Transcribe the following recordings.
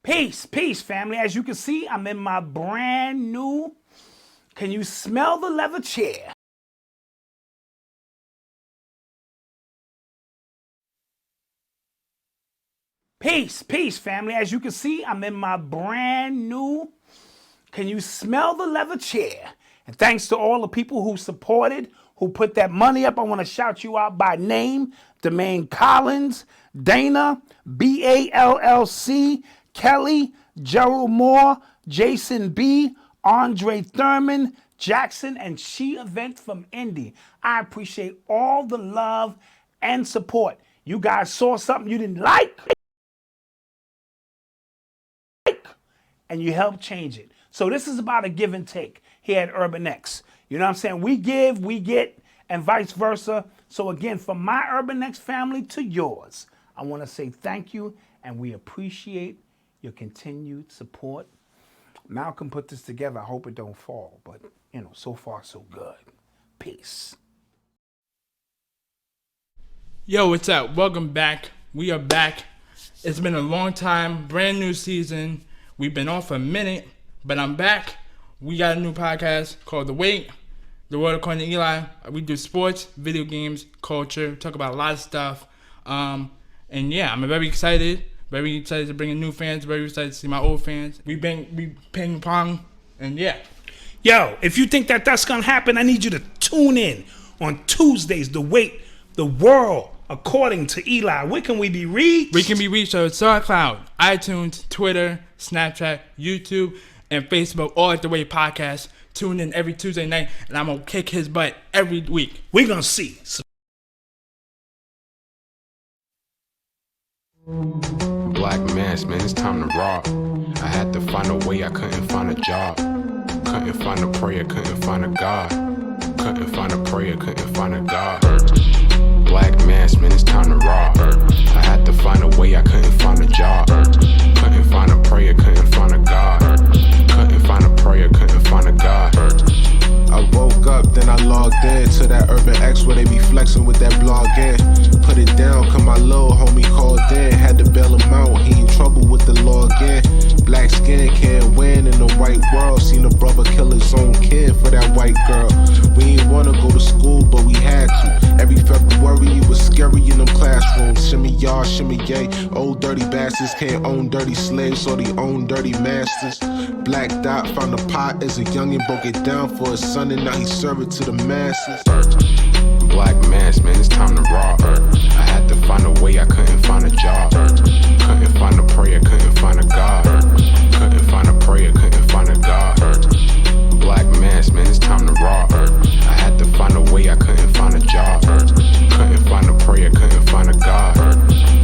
Peace, family. As you can see, I'm in my brand new, can you smell the leather chair? Peace, family. As you can see, I'm in my brand new, can you smell the leather chair? And thanks to all the people who supported, who put that money up. I want to shout you out by name. Demaine Collins, Dana, BALLC, Kelly, Gerald Moore, Jason B, Andre Thurman, Jackson, and She Event from Indy. I appreciate all the love and support. You guys saw something you didn't like, and you helped change it. So this is about a give and take here at UrbanX. You know what I'm saying? We give, we get, and vice versa. So again, from my UrbanX family to yours, I want to say thank you, and we appreciate your continued support. Malcom put this together. I hope it don't fall, but you know, so far so good. Peace. Yo, what's up? Welcome back. We are back. It's been a long time, brand new season. We've been off a minute, but I'm back. We got a new podcast called The Wait, The World According to Eli. We do sports, video games, culture, talk about a lot of stuff. And yeah, I'm very excited to bring in new fans, very excited to see my old fans. We ping pong, and yeah. Yo, if you think that that's gonna happen, I need you to tune in on Tuesdays. The Wait, The World According to Eli. Where can we be reached? We can be reached on SoundCloud, iTunes, Twitter, Snapchat, YouTube, and Facebook, all at The Wait Podcast. Tune in every Tuesday night, and I'm gonna kick his butt every week. We're gonna see. Black mass, man, it's time to rock. I had to find a way, I couldn't find a job. Couldn't find a prayer, couldn't find a God. Couldn't find a prayer, couldn't find a God. Black mass, man, it's time to rock. I had to find a way, I couldn't find a job. Couldn't find a prayer, couldn't find a God. Couldn't find a prayer, couldn't find a God. I woke up, then I logged in to that UrbanX where they be flexing with that blog in. Put it down, cause my little homie called in. Had to bail him out, he in trouble with the law again. Black skin can't win in the white world. Seen a brother kill his own kid for that white girl. We ain't wanna go to school, but we had to. Every February it was scary in them classrooms. Shimmy y'all, shimmy yay. Old dirty bastards can't own dirty slaves, so they own dirty masters. Black Dot found a pot as a youngin', broke it down for his son, and now he serve it to the masses. Black mass, man, it's time to rock. I had to find a way, I couldn't find a job. Couldn't find a prayer, couldn't find a God. Couldn't find a prayer, couldn't find a God. Black mass, man, it's time to rock. I had to find a way, I couldn't find a job. Couldn't find a prayer, couldn't find a God.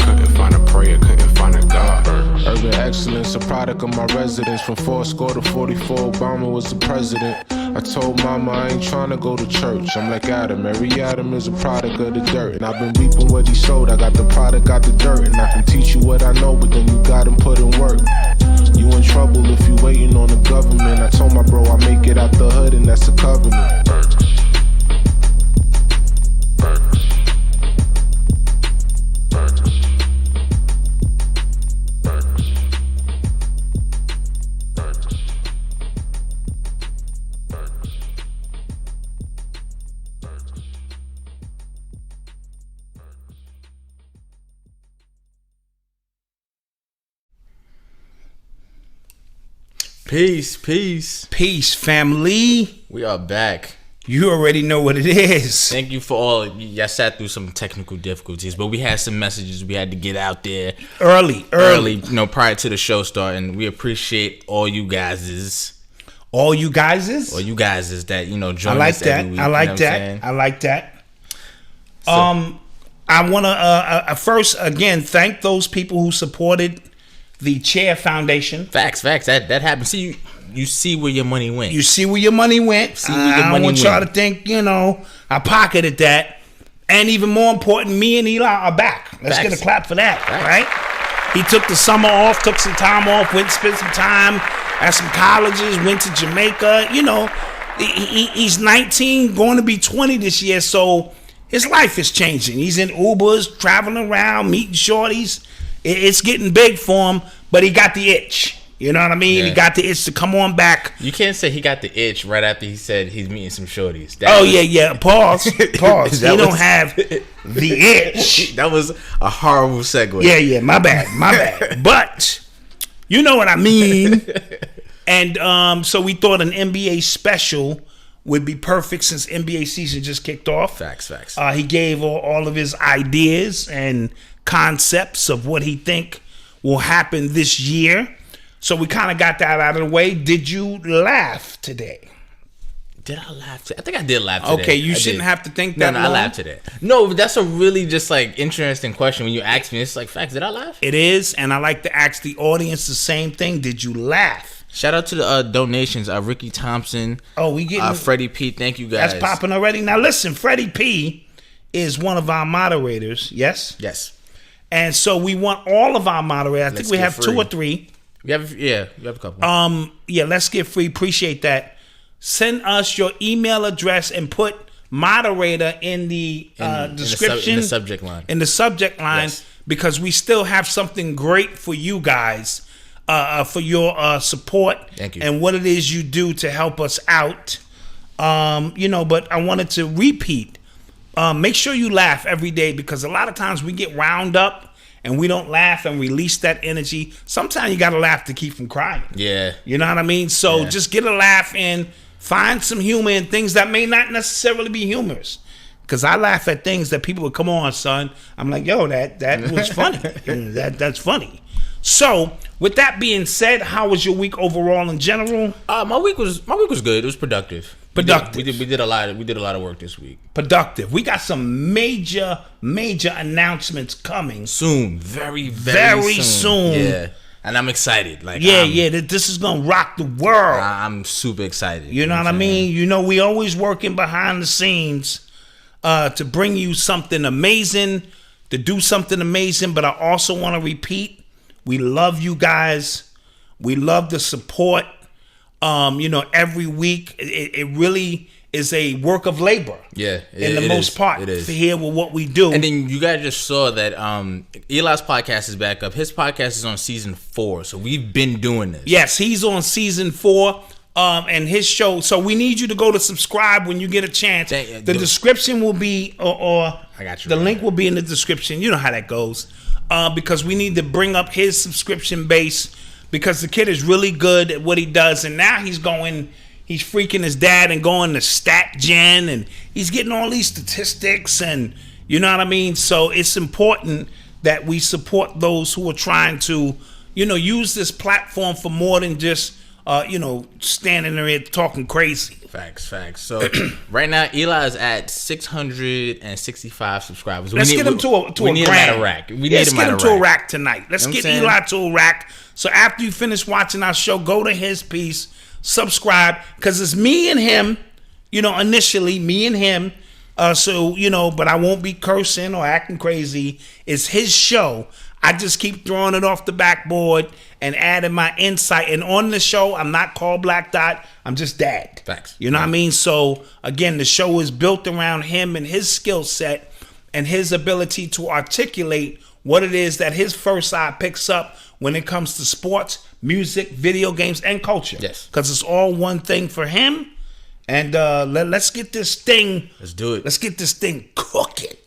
Couldn't find a prayer, couldn't find a God. Urban excellence, a product of my residence. From 4 to 44, Obama was the president. I told mama I ain't tryna go to church. I'm like Adam, every Adam is a product of the dirt. And I've been reaping what he sowed. I got the product, got the dirt. And I can teach you what I know, but then you gotta put in work. You in trouble if you waiting on the government. I told my bro I make it out the hood, and that's a covenant. Peace, family. We are back. You already know what it is. Thank you for all. I sat through some technical difficulties, but we had some messages we had to get out there early. You know, prior to the show starting. We appreciate all you guys'. All you guys' that, you know, join us every week. I like that. So, I want to first again thank those people who supported the Chair Foundation. Facts. That happened. See, you see where your money went. I don't want y'all to think, you know, I pocketed that. And even more important, me and Eli are back. Let's get a clap for that, right? He took the summer off, took some time off, went to spend some time at some colleges, went to Jamaica. You know, he's 19, going to be 20 this year, so his life is changing. He's in Ubers, traveling around, meeting shorties. It's getting big for him, but he got the itch. You know what I mean? Yeah. He got the itch to come on back. You can't say he got the itch right after he said he's meeting some shorties. Yeah. Pause. He don't have the itch. That was a horrible segue. Yeah. My bad. But you know what I mean. And so we thought an NBA special would be perfect since NBA season just kicked off. Facts. He gave all of his ideas and concepts of what he think will happen this year. So we kind of got that out of the way. Did you laugh today? Did I laugh today? I think I did laugh today. Okay, you shouldn't have to think that. No, I laughed today. No, but that's a really just like interesting question when you ask me. It's like, facts, did I laugh? It is, and I like to ask the audience the same thing. Did you laugh? Shout out to the donations. Ricky Thompson. Oh, we getting Freddie P. Thank you guys. That's popping already. Now listen, Freddie P is one of our moderators. Yes. Yes. And so we want all of our moderators. I think we have free. 2 or 3. You have a couple. Let's get free. Appreciate that. Send us your email address and put moderator in the description, in the subject line. In the subject line, yes. Because we still have something great for you guys, for your support. Thank you. And what it is you do to help us out. But I wanted to repeat. Make sure you laugh every day, because a lot of times we get wound up and we don't laugh and release that energy. Sometimes you got to laugh to keep from crying. Yeah. You know what I mean? So just get a laugh and find some humor in things that may not necessarily be humorous. Because I laugh at things that people would, come on, son. I'm like, yo, that was funny. That's funny. So with that being said, how was your week overall in general? My week was good. It was productive. We did a lot of work this week. Productive. We got some major announcements coming soon. Very soon. Yeah. And I'm excited. This is gonna rock the world. I'm super excited. You know what I mean? You know, we always working behind the scenes to bring you something amazing, to do something amazing. But I also want to repeat, we love you guys. We love the support. Every week it really is a work of labor. Yeah, in the most part, it is. To hear what we do. And then you guys just saw that Eli's podcast is back up. His podcast is on season 4, so we've been doing this. Yes, he's on season 4. And his show. So we need you to go to subscribe when you get a chance. The description will be, or I got you. The link will be in the description. You know how that goes. Because we need to bring up his subscription base, because the kid is really good at what he does, and now he's freaking his dad and going to StatGen, and he's getting all these statistics, and you know what I mean? So it's important that we support those who are trying to, use this platform for more than just, standing there talking crazy. Facts. So right now, Eli is at 665 subscribers. Let's get him to a grand. We need him at a rack. Let's get him to a rack tonight. Let's get Eli to a rack. So after you finish watching our show, go to his piece, subscribe, because it's me and him, initially me and him. But I won't be cursing or acting crazy. It's his show. I just keep throwing it off the backboard and adding my insight. And on the show, I'm not called Black Dot. I'm just Dad. Facts. You know what I mean? So, again, the show is built around him and his skill set and his ability to articulate what it is that his first eye picks up when it comes to sports, music, video games, and culture. Yes. Because it's all one thing for him. And let's get this thing. Let's do it. Let's get this thing cooking.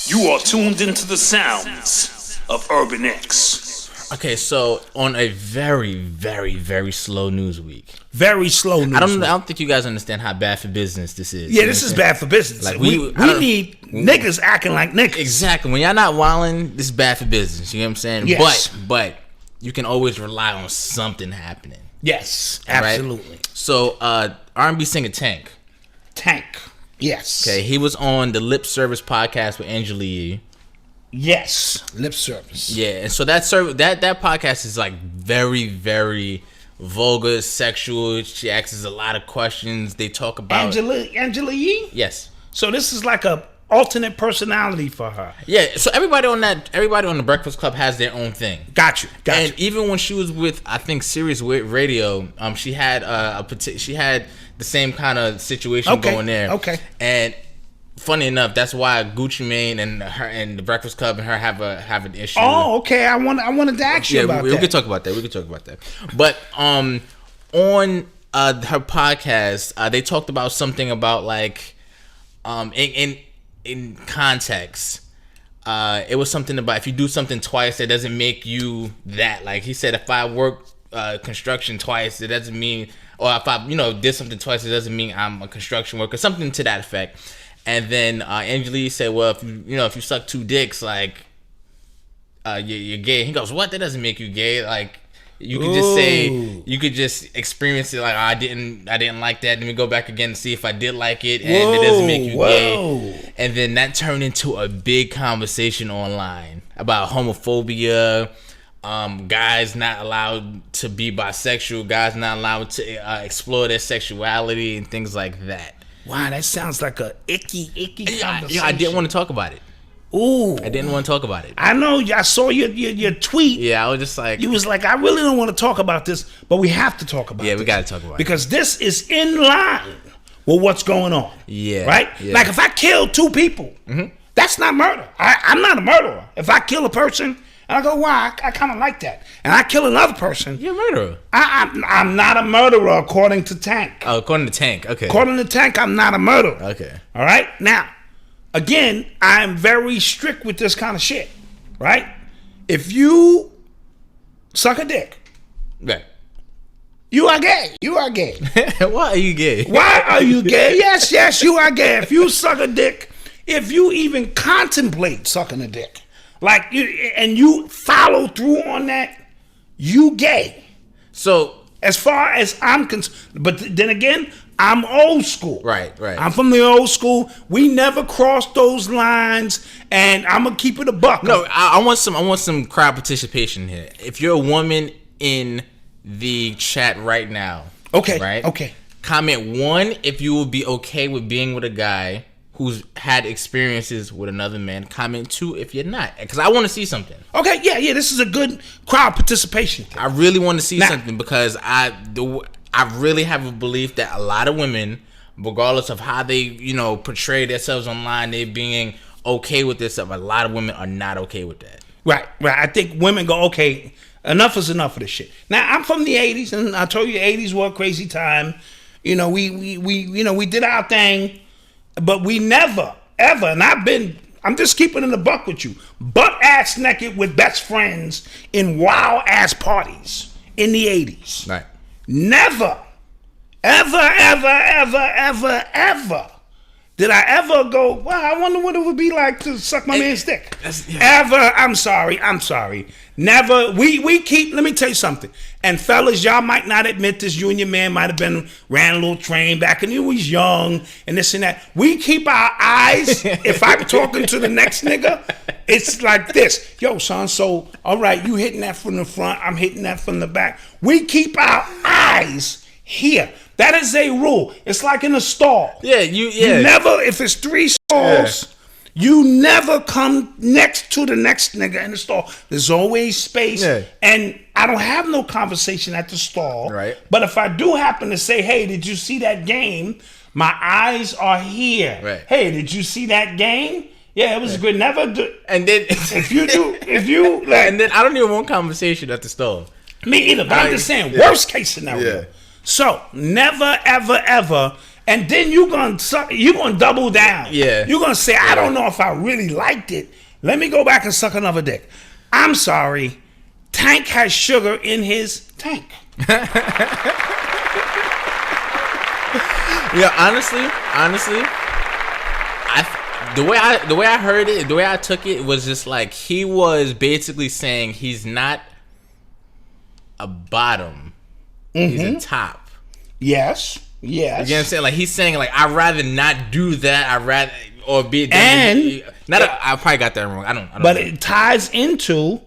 You are tuned into the sounds of Urban X. Okay, so on a very, very, very slow news week. Very slow news. I don't think you guys understand how bad for business this is. Yeah, this is bad for business. Like we need niggas acting like niggas. Exactly. When y'all not wilding, this is bad for business. You know what I'm saying? Yes. But you can always rely on something happening. Yes, absolutely. Right? So R&B singer Tank. Yes. Okay, he was on the Lip Service podcast with Angela Yee. Yes, Lip Service. Yeah, and so that podcast is like very, very vulgar, sexual. She asks a lot of questions. They talk about Angela Yee. Yes. So this is like a alternate personality for her. Yeah. So everybody on the Breakfast Club has their own thing. Got you. And even when she was with, I think, Sirius Radio, she had she had the same kind of situation going there. Okay. And funny enough, that's why Gucci Mane and her and the Breakfast Club and her have an issue. Oh, okay. I wanted to ask you about that. We could talk about that. But on her podcast, they talked about something about like in context. It was something about if you do something twice, that doesn't make you that. Like he said, if I work construction twice, it doesn't mean, or if I did something twice, it doesn't mean I'm a construction worker. Something to that effect. And then Angelique said, well, if you suck 2 dicks, like you're gay. He goes, what? That doesn't make you gay. Like you could just say, you could just experience it. Like I didn't like that. Let me go back again and see if I did like it, and it doesn't make you gay. And then that turned into a big conversation online about homophobia. Guys not allowed to be bisexual. Guys not allowed to explore their sexuality and things like that. Wow, that sounds like a icky conversation. Yeah, I didn't want to talk about it. Ooh, I didn't want to talk about it. I know. I saw your tweet. Yeah, I was just like, you was like, I really don't want to talk about this, but we have to talk about it. Yeah, we got to talk about it because this is in line with what's going on. Yeah, right. Yeah. Like if I kill 2 people, that's not murder. I'm not a murderer. If I kill a person and I go, wow, I kind of like that, and I kill another person, you're a murderer. I'm not a murderer according to Tank. Oh, according to Tank. Okay. According to Tank, I'm not a murderer. Okay. All right. Now, again, I'm very strict with this kind of shit. Right? If you suck a dick, right, you are gay. You are gay. Why are you gay? Why are you gay? Yes, you are gay. If you suck a dick, if you even contemplate sucking a dick, like and you follow through on that, you gay. So as far as I'm concerned, but then again, I'm old school. Right. I'm from the old school. We never crossed those lines, and I'm gonna keep it a buck. No, I want some crowd participation here. If you're a woman in the chat right now, okay, right, okay, comment 1 if you will be okay with being with a guy who's had experiences with another man. Comment 2 if you're not, because I want to see something. Okay, yeah. This is a good crowd participation thing. I really want to see something because I really have a belief that a lot of women, regardless of how they portray themselves online, they being okay with this stuff. A lot of women are not okay with that. Right. I think women go, okay, enough is enough of this shit. Now I'm from the '80s, and I told you the '80s were a crazy time. We did our thing. But we never, ever, and I'm just keeping in the buck with you, butt-ass naked with best friends in wild-ass parties in the 80s. Right. Never, ever did I ever go, wow, I wonder what it would be like to suck my man's dick. Ever, I'm sorry. Never, we keep, let me tell you something. And fellas, y'all might not admit this, you and your man might have ran a little train back and you was young and this and that. We keep our eyes, if I'm talking to the next nigga, it's like this. Yo, son, so, all right, you hitting that from the front, I'm hitting that from the back. We keep our eyes here. That is a rule. It's like in a stall. You never, if it's 3 stalls, you never come next to the next nigga in the stall. There's always space. And I don't have no conversation at the stall. Right. But if I do happen to say, hey, did you see that game? My eyes are here. Right. Hey, did you see that game? Yeah, it was good. Never do. And then if you like, and then I don't even want conversation at the stall. Me either. But I'm just saying, worst case scenario. So never, ever, and then you're gonna double down. Yeah. You're gonna say, I don't know if I really liked it. Let me go back and suck another dick. I'm sorry. Tank has sugar in his tank. Yeah, honestly, the way I heard it, the way I took it was just like he was basically saying he's not a bottom, he's a top. Yes. You know what I'm saying? Like he's saying, like I'd rather not do that. I'd rather I probably got that wrong. I don't. But know. It ties into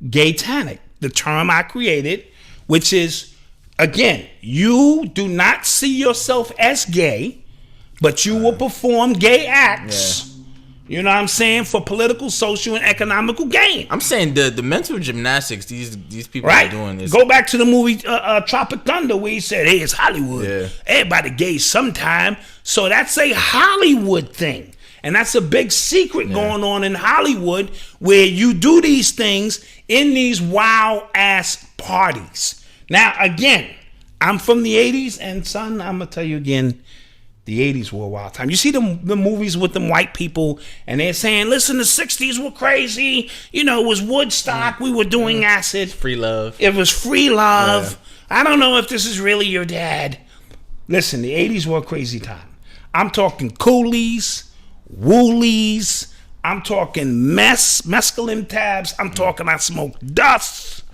gaytanic, the term I created, which is, again, you do not see yourself as gay, but you will perform gay acts. Yeah. You know what I'm saying? For political, social, and economical gain. I'm saying the mental gymnastics these people are doing is... Go back to the movie Tropic Thunder where he said, hey, it's Hollywood. Yeah. Everybody gay sometime. So that's a Hollywood thing. And that's a big secret going on in Hollywood, where you do these things in these wild ass parties. Now, again, I'm from the 80s, and son, I'm going to tell you again, the 80s were a wild time. You see the movies with them white people, and they're saying, listen, the 60s were crazy. You know, it was Woodstock. We were doing acid. Free love. It was free love. I don't know if this is really your dad. Listen, the 80s were a crazy time. I'm talking coolies, woolies. I'm talking mescaline tabs. I'm talking I smoked dust.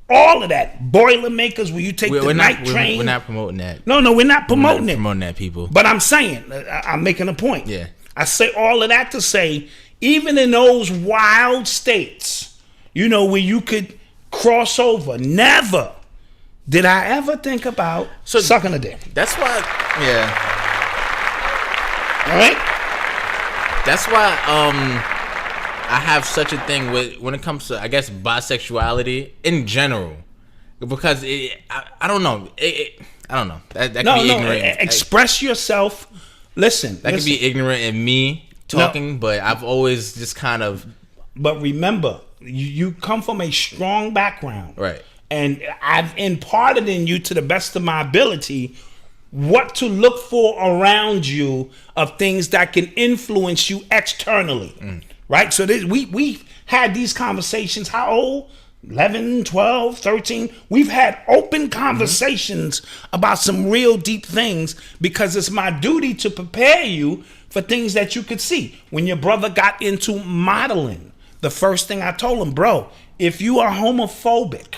All of that. Boilermakers, where you take the night train. We're not promoting that. No, we're not promoting it. Promoting that, people. But I'm saying, I'm making a point. Yeah. I say all of that to say, even in those wild states, you know, where you could cross over, never did I ever think about sucking a dick. That's why, All right? That's why I have such a thing with when it comes to, I guess, bisexuality in general, because I don't know. I don't know. That can be ignorant. Express yourself. Listen. That can be ignorant in me talking, but I've always just kind of. But remember, you come from a strong background, right? And I've imparted in you, to the best of my ability, what to look for around you of things that can influence you externally. Right? So we had these conversations. How old? 11, 12, 13. We've had open conversations about some real deep things, because it's my duty to prepare you for things that you could see. When your brother got into modeling, the first thing I told him, bro, if you are homophobic,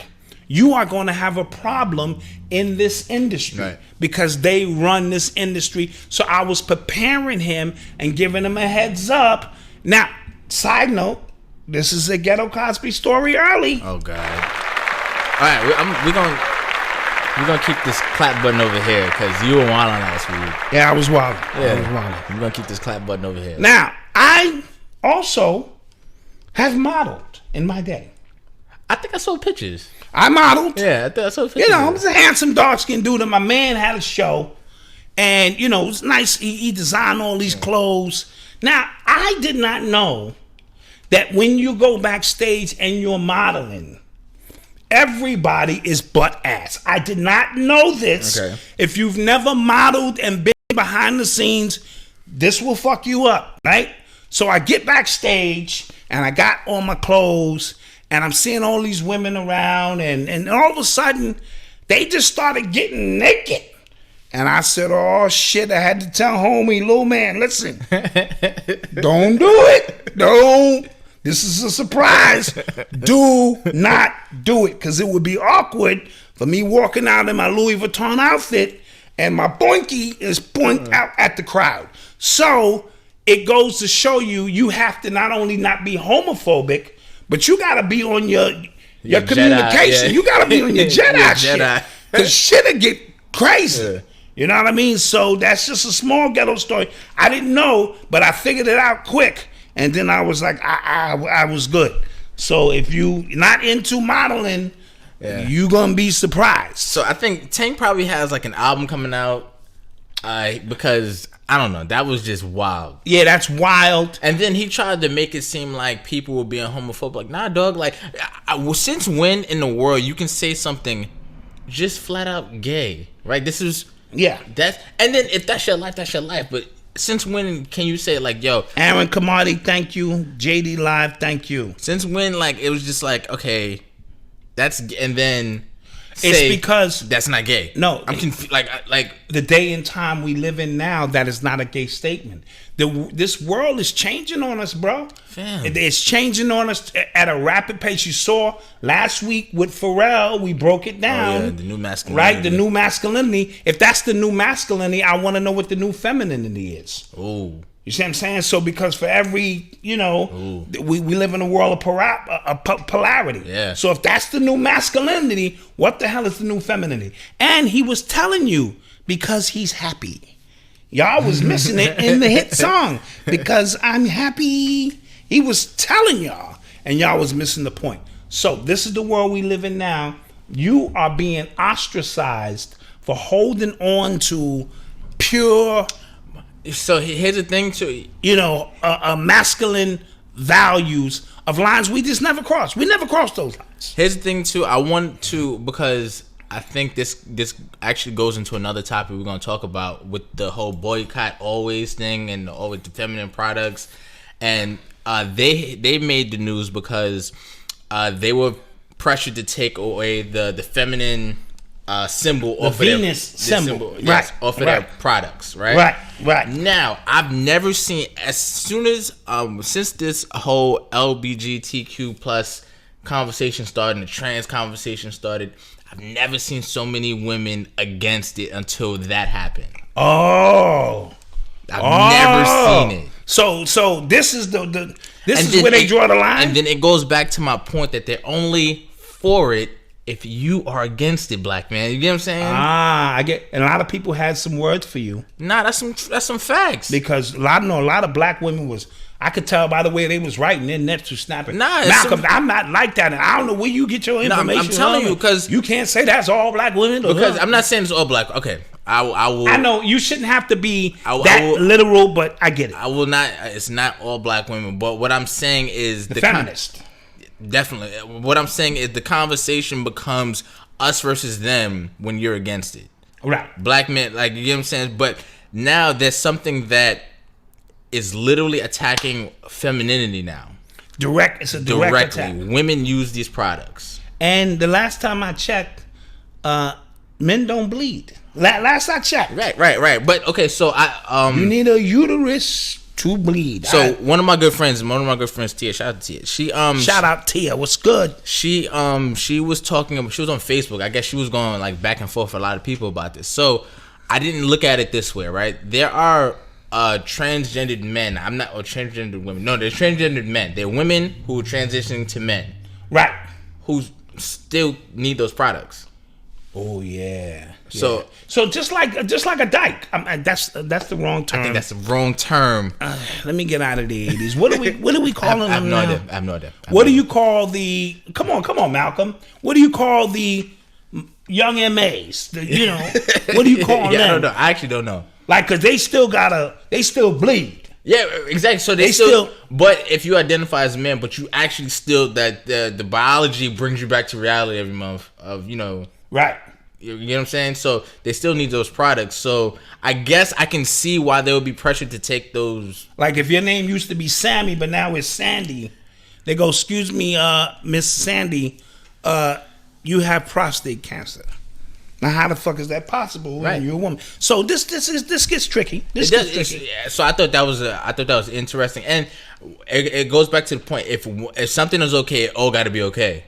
you are going to have a problem in this industry, because they run this industry. So I was preparing him and giving him a heads up. Now, side note, this is a Ghetto Cosby story early. Oh God! All right, we're gonna keep this clap button over here, because you were wilding last week. Yeah, I was wilding. We're gonna keep this clap button over here. Now, I also have modeled in my day. I think I saw pictures. I modeled. Yeah, I think I saw pictures. You know, I was a handsome dark-skinned dude, and my man had a show, and you know, it was nice. He designed all these clothes. Now, I did not know that when you go backstage and you're modeling, everybody is butt ass. I did not know this. Okay. If you've never modeled and been behind the scenes, this will fuck you up, right? So I get backstage and I got on my clothes and I'm seeing all these women around, and all of a sudden they just started getting naked. And I said, oh shit, I had to tell homie, little man, listen, don't do it. Don't. This is a surprise. Do not do it, because it would be awkward for me walking out in my Louis Vuitton outfit and my boinky is pointing out at the crowd. So it goes to show you, you have to not only not be homophobic, but you got to be on your communication. Jedi, You got to be on your Jedi shit. Jedi. Because shit'll get crazy. You know what I mean? So that's just a small ghetto story. I didn't know, but I figured it out quick. And then I was like, I was good. So if you not into modeling, you gonna be surprised. So I think Tank probably has like an album coming out, because I don't know, that was just wild. Yeah, that's wild. And then he tried to make it seem like people were being homophobic. Like, nah, dog. Like, since when in the world you can say something just flat out gay, right? This is that's, and then if that's your life, that's your life. But since when can you say, like, yo, Aaron Kamadi, thank you. JD Live, thank you. Since when, like, it was just like, okay, that's, and then it's because that's not gay. No, I'm confused. Like the day and time we live in now, that is not a gay statement. This world is changing on us, bro. Fam. It's changing on us at a rapid pace. You saw last week with Pharrell, we broke it down. Oh, yeah, the new masculinity. Right, the new masculinity. If that's the new masculinity, I want to know what the new femininity is. Oh. You see what I'm saying? So because for every, we live in a world of polarity. Yeah. So if that's the new masculinity, what the hell is the new femininity? And he was telling you, because he's happy. Y'all was missing it in the hit song, because I'm happy. He was telling y'all, and y'all was missing the point. So this is the world we live in now. You are being ostracized for holding on to pure So here's the thing too. Masculine values of lines we just never crossed. We never crossed those lines. Here's the thing too. I want to, because I think this actually goes into another topic we're gonna talk about with the whole boycott always thing and always the feminine products, and they made the news because they were pressured to take away the feminine symbol off the of Venus their symbol, yes, right, off of right. their products, right? Right. Now, I've never seen, as soon as since this whole LGBTQ plus conversation started and the trans conversation started, I've never seen so many women against it until that happened. Oh, I've never seen it. So this is this is where they draw the line. And then it goes back to my point that they're only for it if you are against it, black man. You get what I'm saying? I get. And a lot of people had some words for you. Nah, that's some facts. Because a lot of black women was. I could tell by the way they was writing, their necks was snapping. Nah, Malcolm, I'm not like that, and I don't know where you get your information. I'm telling you, because you can't say that's all black women. Because I'm not saying it's all black. Okay, I will. I know you shouldn't have to be literal, but I get it. I will not. It's not all black women, but what I'm saying is the feminist. Definitely. What I'm saying is the conversation becomes us versus them when you're against it. Right. Black men, like, you get what I'm saying? But now there's something that is literally attacking femininity now. It's a direct attack. Women use these products. And the last time I checked, men don't bleed. Last I checked. Right. But okay, so you need a uterus to bleed. So one of my good friends, Tia, shout out to Tia. Shout out Tia, what's good? She was talking. She was on Facebook. I guess she was going like back and forth with a lot of people about this. So I didn't look at it this way, right? There are transgendered men. Or transgendered women. No, they're transgendered men. They're women who are transitioning to men, right? Who still need those products. Oh yeah. So just like a dyke. That's the wrong term. I think that's the wrong term. Let me get out of the 80s. What are we calling them now? I have no idea. What do you call the? Come on, Malcolm. What do you call the young MAs? What do you call them? I don't know. I actually don't know. Like, cause they still bleed. Yeah, exactly. So they still. But if you identify as a man, but you actually still that the biology brings you back to reality every month of Right. You know what I'm saying? So they still need those products. So I guess I can see why they would be pressured to take those. Like if your name used to be Sammy, but now it's Sandy, they go, "Excuse me, Miss Sandy, you have prostate cancer." Now, how the fuck is that possible when you're a woman? So this gets tricky. So I thought that was interesting, and it goes back to the point: if something is okay, it all got to be okay.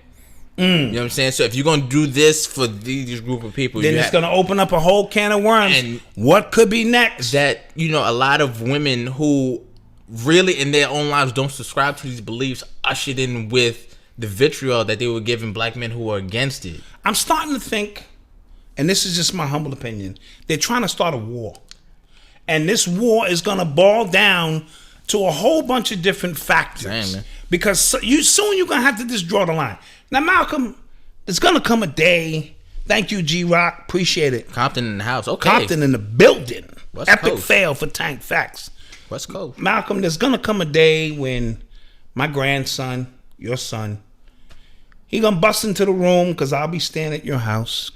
You know what I'm saying? So if you're gonna do this for these group of people, then it's gonna open up a whole can of worms. And what could be next? That a lot of women who really in their own lives don't subscribe to these beliefs ushered in with the vitriol that they were giving black men who are against it. I'm starting to think, and this is just my humble opinion, they're trying to start a war, and this war is gonna boil down to a whole bunch of different factors. Damn, because soon you're gonna have to just draw the line. Now, Malcolm, there's gonna come a day. Thank you, G-Rock. Appreciate it. Compton in the house. Okay. Compton in the building. West Epic Coast. fail for Tank Facts. West Coast. Malcolm, there's gonna come a day when my grandson, your son, he gonna bust into the room because I'll be staying at your house.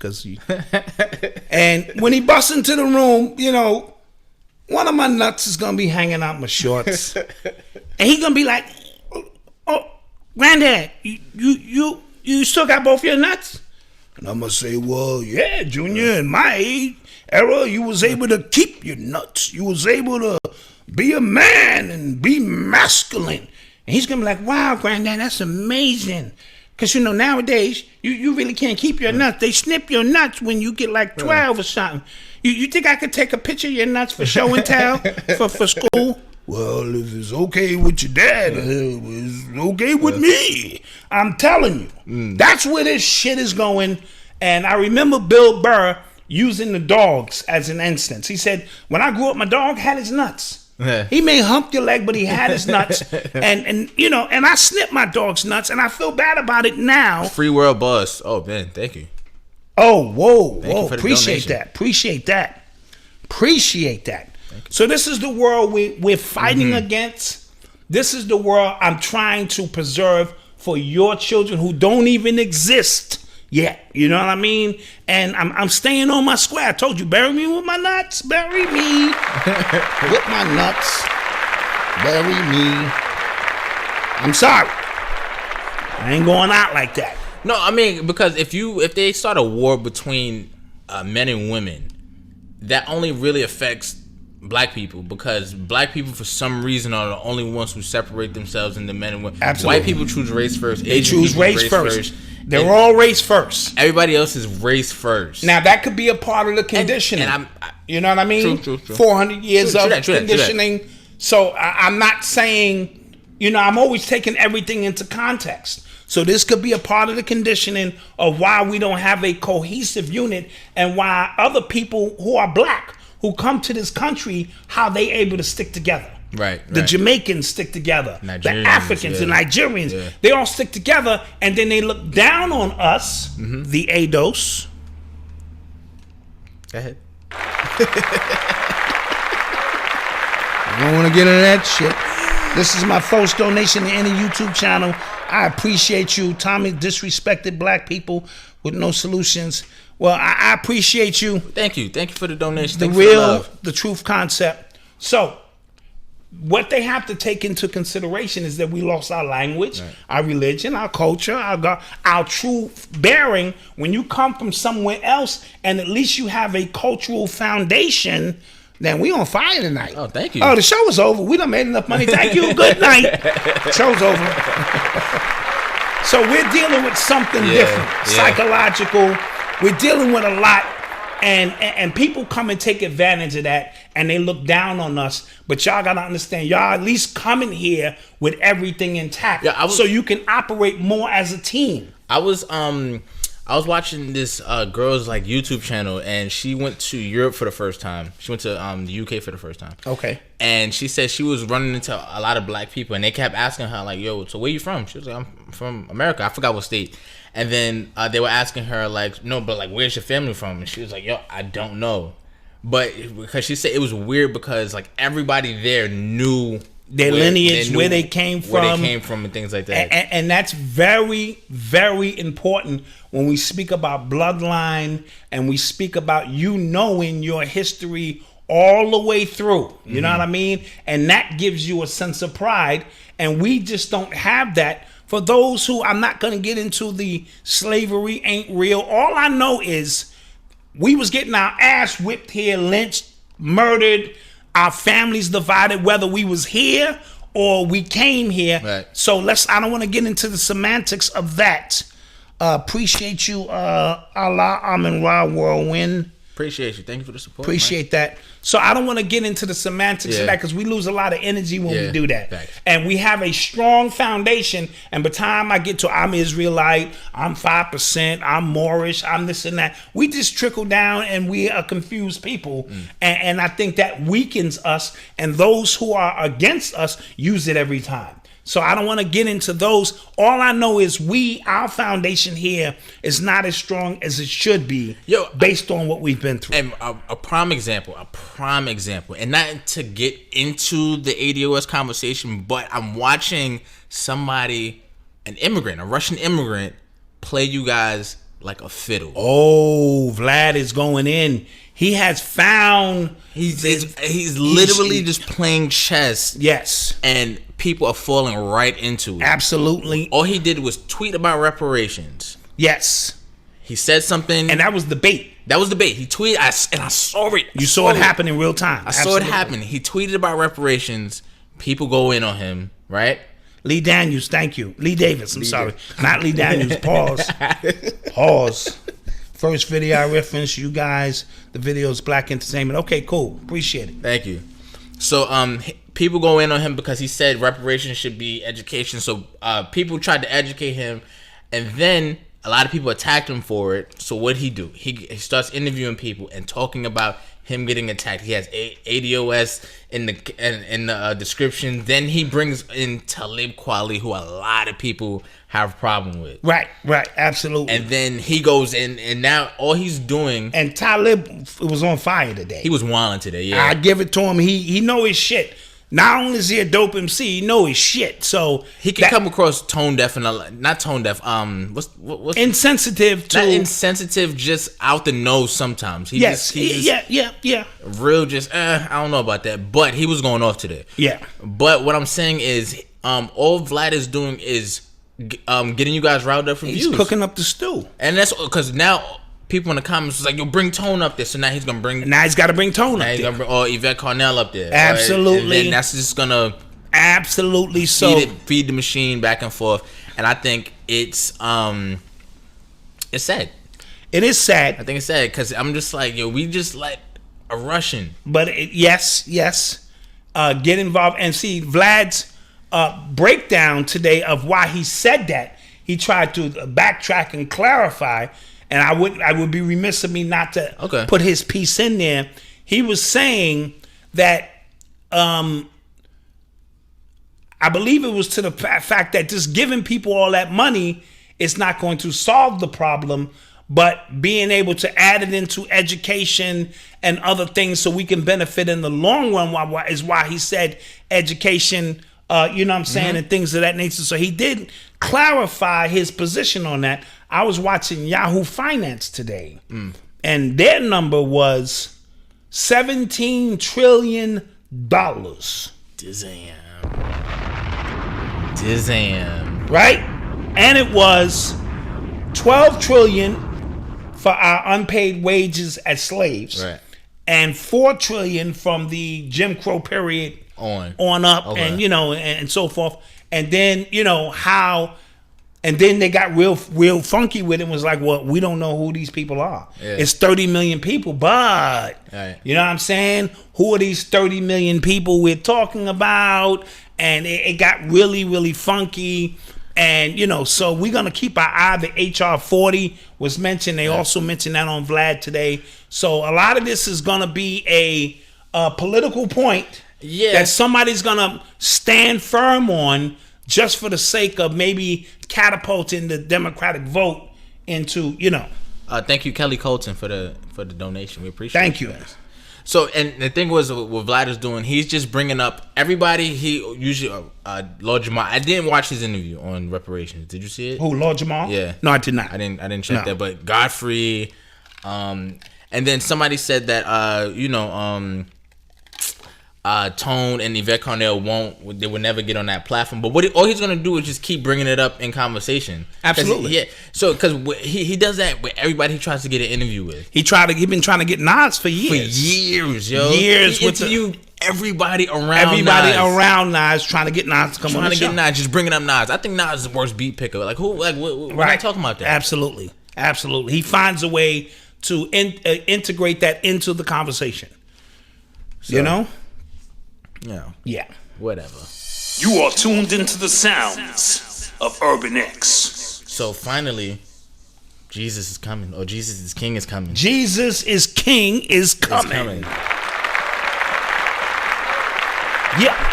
And when he busts into the room, one of my nuts is gonna be hanging out my shorts, and he gonna be like, "Oh, Granddad, you still got both your nuts?" And I'm gonna say, "Well, yeah, Junior, in my era, you was able to keep your nuts. You was able to be a man and be masculine." And he's gonna be like, "Wow, Granddad, that's amazing." Because, nowadays, you really can't keep your nuts. They snip your nuts when you get like 12 or something. You think I could take a picture of your nuts for show and tell for school? Well, if it's okay with your dad, it's okay with me. I'm telling you. That's where this shit is going. And I remember Bill Burr using the dogs as an instance. He said, when I grew up, my dog had his nuts. He may hump your leg, but he had his nuts. and I snip my dog's nuts, and I feel bad about it now. Free World Boss. Oh, man, thank you. Oh, whoa. Thank you for the Appreciate donation. that. Appreciate that. So this is the world we're fighting against. This is the world I'm trying to preserve for your children who don't even exist yet. You know what I mean? And I'm staying on my square. I told you, bury me with my nuts. Bury me with my nuts. Bury me. I'm sorry. I ain't going out like that. No, I mean, because if they start a war between men and women, that only really affects black people, because black people for some reason are the only ones who separate themselves into men and women. Absolutely. White people choose race first. They Asian choose people race first. They're all race first. Everybody else is race first. Now that could be a part of the conditioning. You know what I mean? True. 400 years True of that. conditioning. So I'm not saying, I'm always taking everything into context. So this could be a part of the conditioning of why we don't have a cohesive unit, and why other people who are black who come to this country, how they able to stick together. Right. The Jamaicans stick together. The Nigerians, Africans, the Nigerians, they all stick together, and then they look down on us, the ADOS. Go ahead. I don't want to get into that shit. This is my first donation to any YouTube channel. I appreciate you. Tommy disrespected black people with no solutions. Well, I appreciate you. Thank you for the donation. The real, the truth concept. So, what they have to take into consideration is that we lost our language, our religion, our culture, our true bearing. When you come from somewhere else, and at least you have a cultural foundation, then we on fire tonight. Oh, thank you. Oh, the show is over. We done made enough money. Thank you. Good night. Show's over. So we're dealing with something different, psychological. We're dealing with a lot, and people come and take advantage of that, and they look down on us. But y'all gotta understand, y'all at least coming here with everything intact, so you can operate more as a team. I was watching this girl's YouTube channel, and she went to Europe for the first time. She went to the UK for the first time. Okay. And she said she was running into a lot of black people, and they kept asking her like, "Yo, so where you from?" She was like, "I'm from America." I forgot what state. And then they were asking her like, "No, but like, where's your family from?" And she was like, "Yo, I don't know." But because she said it was weird because like everybody there knew their lineage, where they came from, and things like that. And that's very, very important when we speak about bloodline, and we speak about you knowing your history all the way through. You know what I mean? And that gives you a sense of pride. And we just don't have that. For those who, I'm not going to get into the slavery ain't real. All I know is we was getting our ass whipped here, lynched, murdered, our families divided, whether we was here or we came here. Right. So I don't want to get into the semantics of that. Appreciate you, Allah, Amin Ra, Whirlwind. Appreciate you. Thank you for the support. Appreciate that. So I don't want to get into the semantics of that, because we lose a lot of energy when we do that. Thanks. And we have a strong foundation. And by the time I get to I'm Israelite, I'm 5%, I'm Moorish, I'm this and that, we just trickle down and we are confused people. And I think that weakens us. And those who are against us use it every time. So I don't want to get into those. All I know is our foundation here is not as strong as it should be, based on what we've been through. And a prime example, and not to get into the ADOS conversation, but I'm watching somebody, a Russian immigrant, play you guys like a fiddle. Oh, Vlad is going in. He has found... He's literally just playing chess. Yes. And people are falling right into it. Absolutely. All he did was tweet about reparations. Yes. He said something. And that was the bait. He tweeted, and I saw it. You saw it happen in real time. I saw it happen. He tweeted about reparations. People go in on him, right? Lee Daniels, thank you. Lee Davis, I'm sorry. Not Lee Daniels, pause. Pause. First video I referenced, you guys, the video is Black Entertainment. Okay, cool. Appreciate it. Thank you. So people go in on him because he said reparations should be education. So people tried to educate him, and then a lot of people attacked him for it. So what'd he do? He starts interviewing people and talking about him getting attacked. He has ADOS in the description. Then he brings in Talib Kweli, who a lot of people have a problem with. Right, absolutely. And then he goes in, and now all he's doing. And Talib was on fire today. He was wilding today. Yeah, I give it to him. He know his shit. Not only is he a dope MC, he know his shit. So he can come across tone deaf and not tone deaf. What's insensitive to not insensitive, just out the nose sometimes. Yeah. Real, just I don't know about that, but he was going off today. Yeah. But what I'm saying is, all Vlad is doing is getting you guys riled up for views. He's cooking up the stew, and that's because now people in the comments was like, "Yo, bring Tone up there." So now he's gonna bring. Now he's got to bring Tone up there. He's gonna bring Yvette Carnell up there. Absolutely. And then that's just gonna absolutely feed the machine back and forth. And I think it's sad. It is sad. I think it's sad because I'm just like, yo, we just let a Russian. But yes, get involved and see Vlad's breakdown today of why he said that. He tried to backtrack and clarify. And I would be remiss of me not to put his piece in there. He was saying that I believe it was to the fact that just giving people all that money is not going to solve the problem, but being able to add it into education and other things so we can benefit in the long run is why he said education, you know what I'm saying, and things of that nature. So he did clarify his position on that. I was watching Yahoo Finance today, and their number was $17 trillion. Dizam. Right? And it was $12 trillion for our unpaid wages as slaves, right, and $4 trillion from the Jim Crow period on up, and and so forth. And then how. And then they got real funky with it and was like, well, we don't know who these people are. Yeah. It's 30 million people, but you know what I'm saying? Who are these 30 million people we're talking about? And it got really, really funky. And, so we're going to keep our eye. The HR 40 was mentioned. They also mentioned that on Vlad today. So a lot of this is going to be a political point that somebody's going to stand firm on, just for the sake of maybe catapulting the Democratic vote into, Thank you, Kelly Colton, for the donation. We appreciate it. Thank you. So, and the thing was, what Vlad is doing, he's just bringing up everybody. He usually, Lord Jamal. I didn't watch his interview on reparations. Did you see it? Who, Lord Jamal? Yeah. No, I did not. I didn't check that. But Godfrey, and then somebody said that, Tone and Yvette Carnell they would never get on that platform. But all he's gonna do is just keep bringing it up in conversation. Absolutely. So because he does that with everybody he tries to get an interview with. He been trying to get Nas for years. He interviewed everybody around Nas, trying to get Nas to come on the show. Just bringing up Nas. I think Nas is the worst beat picker. Like who? Like we're not talking about that. Absolutely. He finds a way to integrate that into the conversation. So, Yeah. Whatever. You are tuned into the sounds of Urban X. So finally, Jesus is coming, or Jesus is King is coming. Jesus is King is coming. Yeah.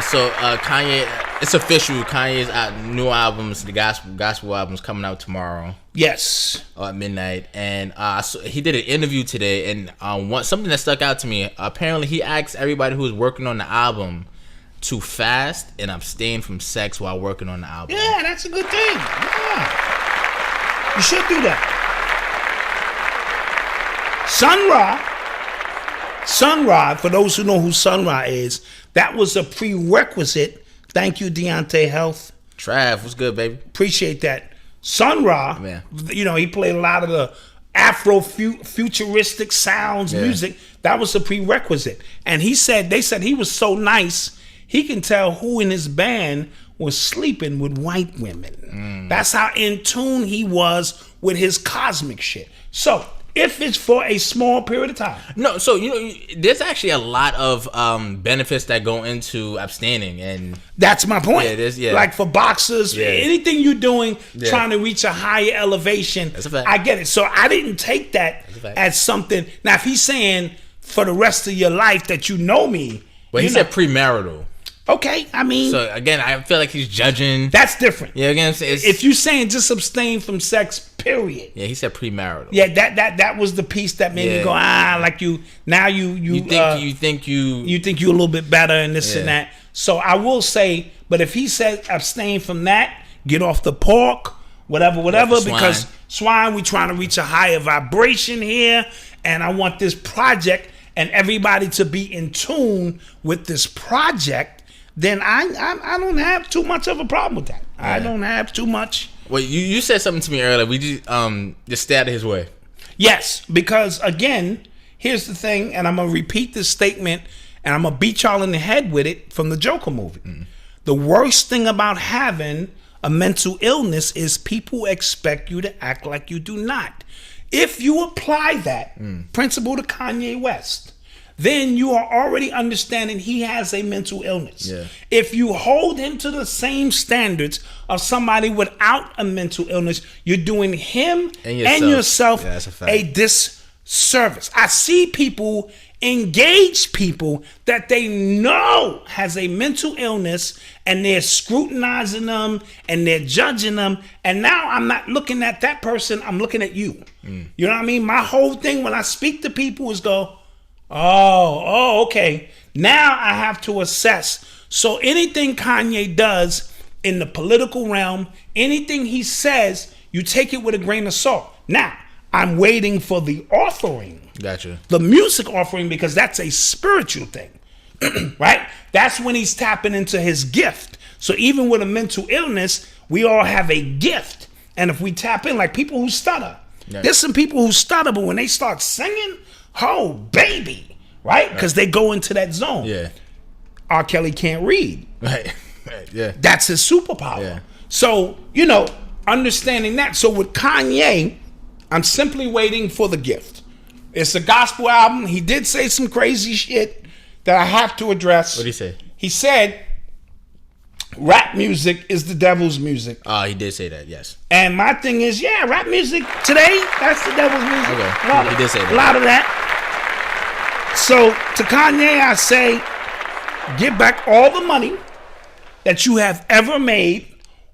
So Kanye, it's official. Kanye's new albums, the gospel albums, coming out tomorrow. Yes. At midnight, and he did an interview today, and something that stuck out to me. Apparently, he asked everybody who was working on the album to fast and abstain from sex while working on the album. Yeah, that's a good thing. Yeah. You should do that. Sun Ra, for those who know who Sun Ra is, that was a prerequisite. Thank you, Deontay Health. Trav, what's good, baby? Appreciate that. Sun Ra, he played a lot of the Afro-futuristic sounds, music. That was a prerequisite. And they said he was so nice, he can tell who in his band was sleeping with white women. That's how in tune he was with his cosmic shit. So, if it's for a small period of time. No, so there's actually a lot of benefits that go into abstaining, and that's my point. Yeah. Like for boxers, anything you're doing, trying to reach a higher elevation. That's a fact. I get it. So I didn't take that as something. Now, if he's saying for the rest of your life that you know me, but he said premarital. Okay, I mean, So again, I feel like he's judging. that's different. Yeah, again, it's, If you're saying just abstain from sex, period. yeah, he said premarital. Yeah, that was the piece that made me go, like you think you're a little bit better and this and that. So I will say, but if he said abstain from that, get off the pork, whatever, because swine, we trying to reach a higher vibration here, and I want this project and everybody to be in tune with this project. Then I don't have too much of a problem with that. Yeah. I don't have too much. Well, you said something to me earlier. We just stay out of his way. Yes, because again, here's the thing, and I'm gonna repeat this statement, and I'm gonna beat y'all in the head with it from the Joker movie. The worst thing about having a mental illness is people expect you to act like you do not. If you apply that principle to Kanye West, then you are already understanding he has a mental illness. Yeah. If you hold him to the same standards of somebody without a mental illness, you're doing him and yourself a disservice. I see people engage people that they know has a mental illness, and they're scrutinizing them and they're judging them. And now I'm not looking at that person, I'm looking at you. You know what I mean? My whole thing when I speak to people is go, oh, okay. Now I have to assess. So anything Kanye does in the political realm, anything he says, you take it with a grain of salt. Now, I'm waiting for the offering. Gotcha. The music offering, because that's a spiritual thing, right? That's when he's tapping into his gift. So even with a mental illness, we all have a gift. And if we tap in, like people who stutter, there's some people who stutter, but when they start singing, oh, baby, right? Because they go into that zone. Yeah. R. Kelly can't read. Right. Yeah. That's his superpower. Yeah. So, understanding that. So with Kanye, I'm simply waiting for the gift. It's a gospel album. He did say some crazy shit that I have to address. What did he say? He said, rap music is the devil's music. Oh, he did say that, yes. And my thing is, rap music today, that's the devil's music. Okay, he did say that. A lot of that. So to Kanye, I say, get back all the money that you have ever made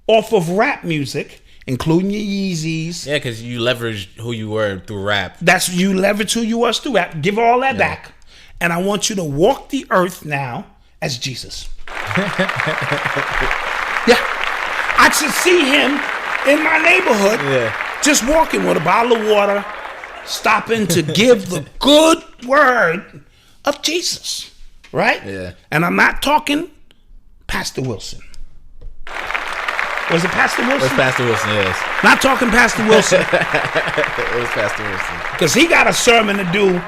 off of rap music, including your Yeezys. Yeah, because you leveraged who you were through rap. That's you leverage who you was through rap. Give all that back. And I want you to walk the earth now as Jesus. I should see him in my neighborhood just walking with a bottle of water, stopping to give the good word of Jesus. Right? Yeah. And I'm not talking Pastor Wilson. Was it Pastor Wilson? It was Pastor Wilson, yes. Not talking Pastor Wilson. It was Pastor Wilson. Because he got a sermon to do.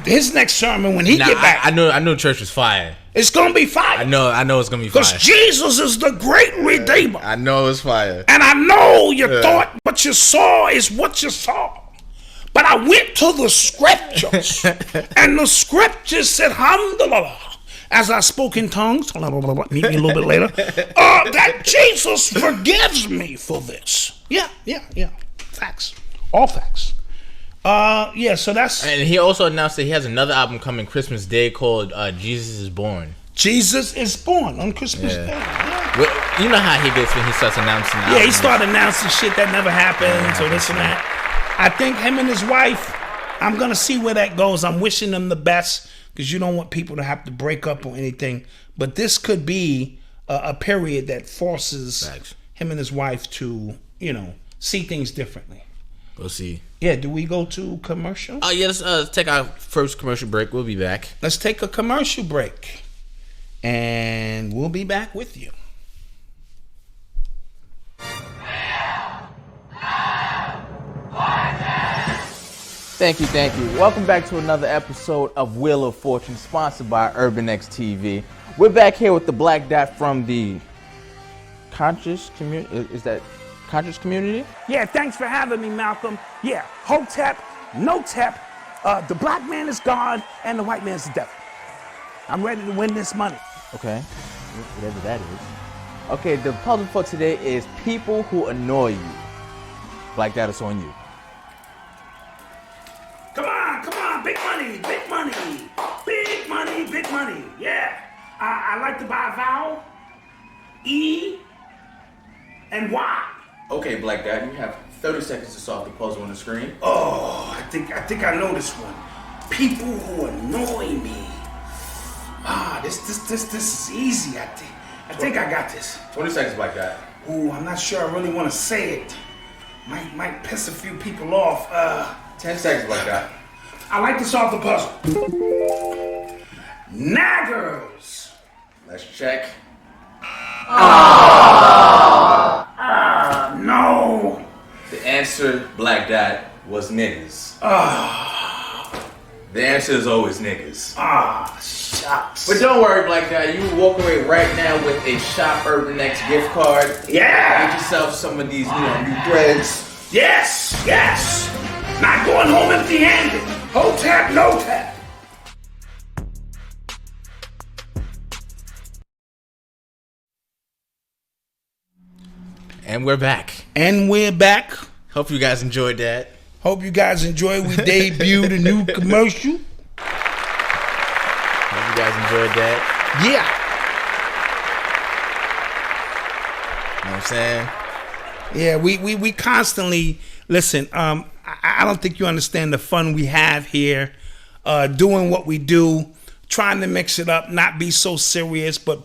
His next sermon when he get back. I knew church was fire. It's going to be fire. I know it's going to be fire. Because Jesus is the great redeemer. I know it's fire. And I know you thought what you saw is what you saw. But I went to the scriptures. And the scriptures said, alhamdulillah, as I spoke in tongues, meet me a little bit later, that Jesus forgives me for this. Yeah. Facts. All facts. So that's... And he also announced that he has another album coming Christmas Day called Jesus is Born. Jesus is Born on Christmas Day. Yeah. Well, you know how he gets when he starts announcing albums. Yeah, he started announcing shit that never happened, so this and that. I think him and his wife, I'm going to see where that goes. I'm wishing them the best because you don't want people to have to break up or anything. But this could be a period that forces him and his wife to, see things differently. We'll see. Yeah, do we go to commercial? Let's take our first commercial break. We'll be back. Let's take a commercial break. And we'll be back with you. Thank you. Welcome back to another episode of Wheel of Fortune, sponsored by UrbanX TV. We're back here with the Black Dot from the conscious community. Is that conscious community? Yeah, thanks for having me, Malcolm. Yeah, Hotep, Notep, the black man is God and the white man is the devil. I'm ready to win this money. Okay, whatever that is. Okay, the puzzle for today is people who annoy you. Black Dot, it's on you. Come on, big money, big money, big money, big money. Yeah, I like to buy a vowel. E and Y. Okay, Black Dot, you have 30 seconds to solve the puzzle on the screen. Oh, I think I know this one. People who annoy me. This is easy. I think I got this. 20 seconds, Black Dot. Ooh, I'm not sure I really want to say it. Might piss a few people off. 10 seconds, Black Dot. I like to solve the puzzle. Naggers. Let's check. No. The answer, Black Dot, was niggas. The answer is always niggas. Shucks. But don't worry, Black Dot. You walk away right now with a Shop Urban X gift card. Yeah. Get yourself some of these, new threads. Yes. Not going home empty-handed. Ho tap, no tap. And we're back. Hope you guys enjoyed that. Hope you guys enjoyed. We debuted a new commercial. Hope you guys enjoyed that. Yeah. You know what I'm saying? Yeah, we constantly listen. I don't think you understand the fun we have here, doing what we do, trying to mix it up, not be so serious, but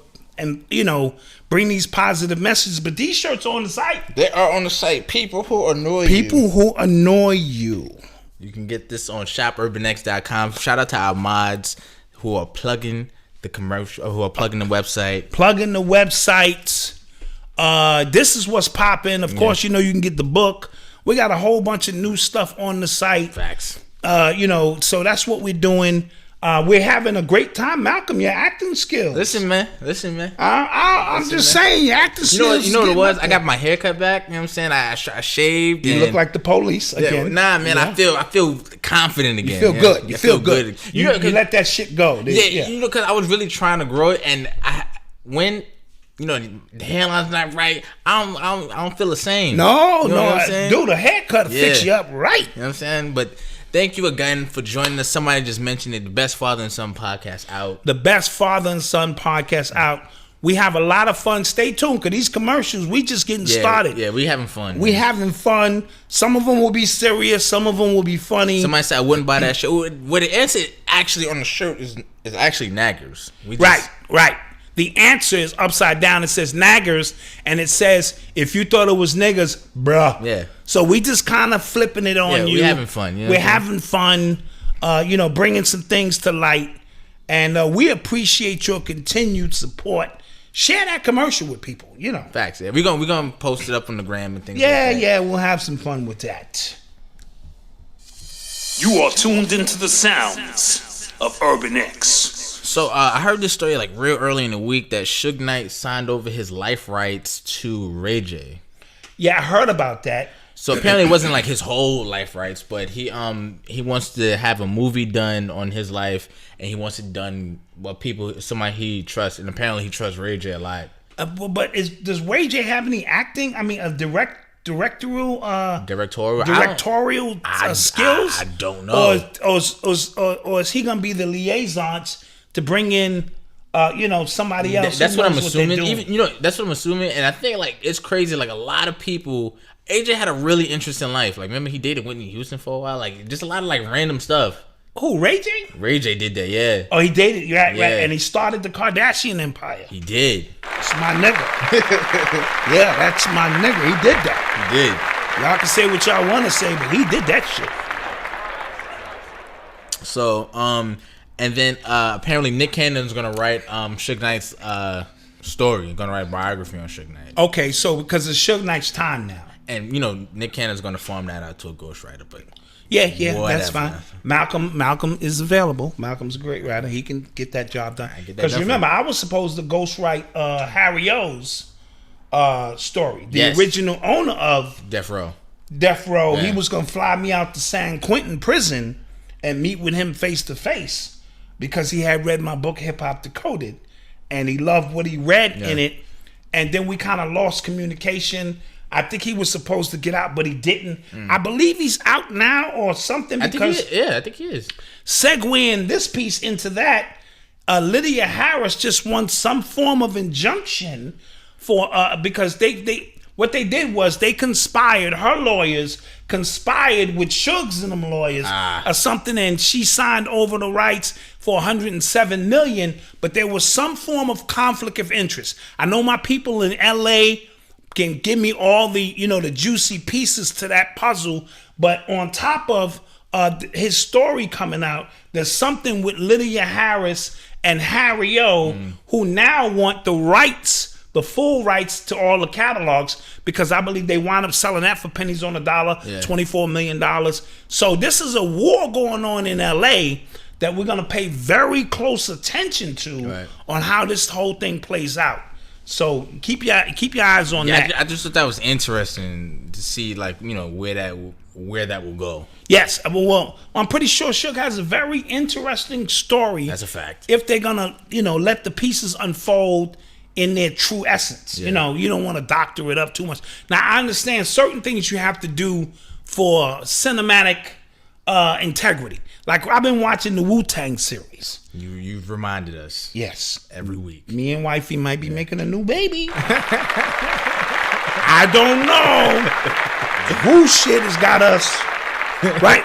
bring these positive messages. But these shirts are on the site. They are on the site. People who annoy you. You can get this on shopurbanx.com. Shout out to our mods who are plugging the commercial, who are plugging the website. This is what's popping. Of course, you can get the book. We got a whole bunch of new stuff on the site. Facts. So that's what we're doing. We're having a great time. Malcolm, your acting skills. Listen, man. I'm just saying, your acting skills. You know what it was? I got my hair cut back. You know what I'm saying? I shaved. You look like the police again. Nah, man. Yeah. I feel confident again. You feel good. You feel good. You let that shit go. Yeah. Because I was really trying to grow it, and when the hairline's not right, I don't feel the same. No, you know what I'm saying? Dude, a haircut fix you up right. You know what I'm saying? But thank you again for joining us. Somebody just mentioned it. The Best Father and Son podcast out. The Best Father and Son podcast out. We have a lot of fun. Stay tuned, because these commercials, we just getting started. Yeah, we having fun. We having fun. Some of them will be serious. Some of them will be funny. Somebody said I wouldn't buy that shirt. What the answer actually on the shirt is actually naggers. Right. The answer is upside down. It says naggers, and it says, if you thought it was niggas, bruh. Yeah. So we just kind of flipping it on you. We're having fun. We're having fun, bringing some things to light. And we appreciate your continued support. Share that commercial with people, Facts. Yeah. We're gonna post it up on the gram and things like that. Yeah, we'll have some fun with that. You are tuned into the sounds of Urban X. So I heard this story real early in the week that Suge Knight signed over his life rights to Ray J. Yeah, I heard about that. So apparently it wasn't his whole life rights, but he wants to have a movie done on his life, and he wants it done somebody he trusts, and apparently he trusts Ray J a lot. But does Ray J have any acting? I mean, directorial skills? I don't know. Or is he gonna be the liaisons to bring in somebody else? That's what I'm assuming. That's what I'm assuming. And I think it's crazy. A lot of people, AJ had a really interesting life. Remember he dated Whitney Houston for a while. Just a lot of random stuff. Who, Ray J? Ray J did that, yeah. Oh, he dated, right. And he started the Kardashian empire. He did. That's my nigga. Yeah, that's my nigga. He did that. He did. Y'all can say what y'all want to say, but he did that shit. So, and then apparently Nick Cannon's gonna write Suge Knight's story. Gonna write a biography on Suge Knight. Okay, so because it's Suge Knight's time now. And Nick Cannon's gonna farm that out to a ghostwriter, but yeah, that's fine. Malcolm is available. Malcolm's a great writer. He can get that job done. Because remember, I was supposed to ghostwrite Harry O's story. The original owner of Death Row. Yeah. He was gonna fly me out to San Quentin prison and meet with him face to face, because he had read my book Hip Hop Decoded, and he loved what he read in it. And then we kind of lost communication. I think he was supposed to get out, but he didn't. I believe he's out now or something. I think he is. Segueing this piece into that, Lydia Harris just wants some form of injunction for because they what they did was they conspired. Her lawyers conspired with Suge's and them lawyers or something, and she signed over the rights for 107 million. But there was some form of conflict of interest. I know my people in LA can give me all the the juicy pieces to that puzzle, but on top of his story coming out, there's something with Lydia Harris and Harry O, who now want the rights, the full rights to all the catalogs, because I believe they wound up selling that for pennies on the dollar, $24 million. So this is a war going on in LA that we're going to pay very close attention to on how this whole thing plays out. So keep your eyes on that. I just thought that was interesting to see, like, where that will go. Yes, well, I'm pretty sure Suge has a very interesting story. That's a fact. If they're gonna, let the pieces unfold in their true essence. You don't want to doctor it up too much. Now, I understand certain things you have to do for cinematic integrity. Like, I've been watching the Wu-Tang series. You've reminded us. Yes. Every week. Me and wifey might be making a new baby. I don't know. Wu shit has got us, right?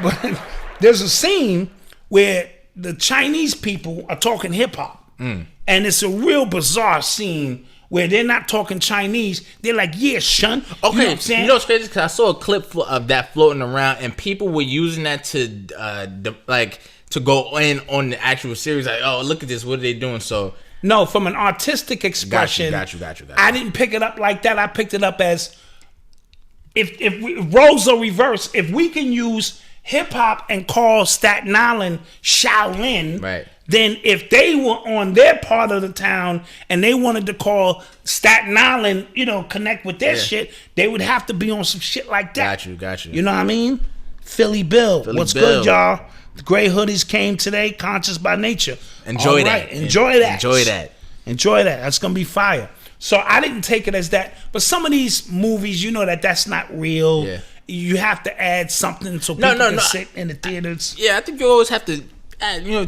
But there's a scene where the Chinese people are talking hip-hop. And it's a real bizarre scene where they're not talking Chinese. They're like, yeah, shun. Okay, you know what I'm saying? It's crazy because I saw a clip of that floating around, and people were using that to go in on the actual series. Like, oh, look at this, what are they doing? So no, from an artistic expression. Got you. I didn't pick it up like that. I picked it up as if roles are reversed. If we can use hip hop and call Staten Island Shaolin, right? Then if they were on their part of the town and they wanted to call Staten Island, connect with their shit, they would have to be on some shit like that. Got you. You know what I mean? Philly Bill. What's good, y'all? The gray hoodies came today, conscious by nature. Enjoy that. Enjoy that. Enjoy that. That's going to be fire. So I didn't take it as that. But some of these movies, that's not real. Yeah. You have to add something so people can sit in the theaters. I think you always have to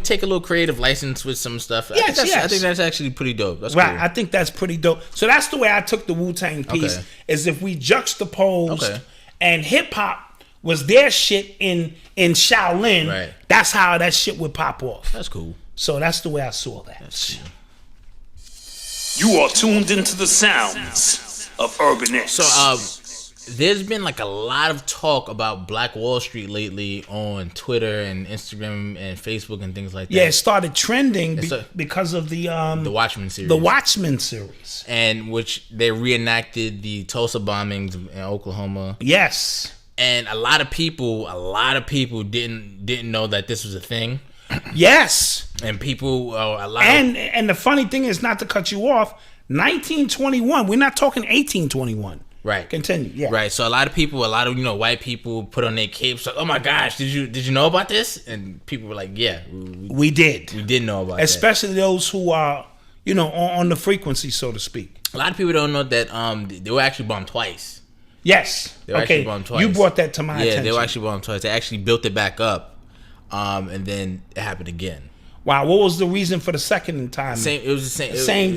take a little creative license with some stuff. I think that's actually pretty dope. That's right. Cool. I think that's pretty dope. So that's the way I took the Wu-Tang piece, is if we juxtaposed and hip hop was their shit in Shaolin, right. That's how that shit would pop off. That's cool. So that's the way I saw that. That's cool. You are tuned into the sounds of UrbanX. So there's been like a lot of talk about Black Wall Street lately on Twitter and Instagram and Facebook and things like that. Yeah, it started trending because of the Watchmen series. The Watchmen series. And which they reenacted the Tulsa bombings in Oklahoma. Yes. And a lot of people didn't know that this was a thing. Yes. And people and the funny thing is, not to cut you off, 1921. We're not talking 1821. Right. Continue. Yeah. Right. So a lot of white people put on their capes like, oh my gosh, did you know about this? And people were like, yeah, we did. We did know about Especially those who are, on the frequency, so to speak. A lot of people don't know that they were actually bombed twice. Yes. They were actually bombed twice. You brought that to my attention. Yeah, they were actually bombed twice. They actually built it back up, and then it happened again. Wow, what was the reason for the second time? It was the same.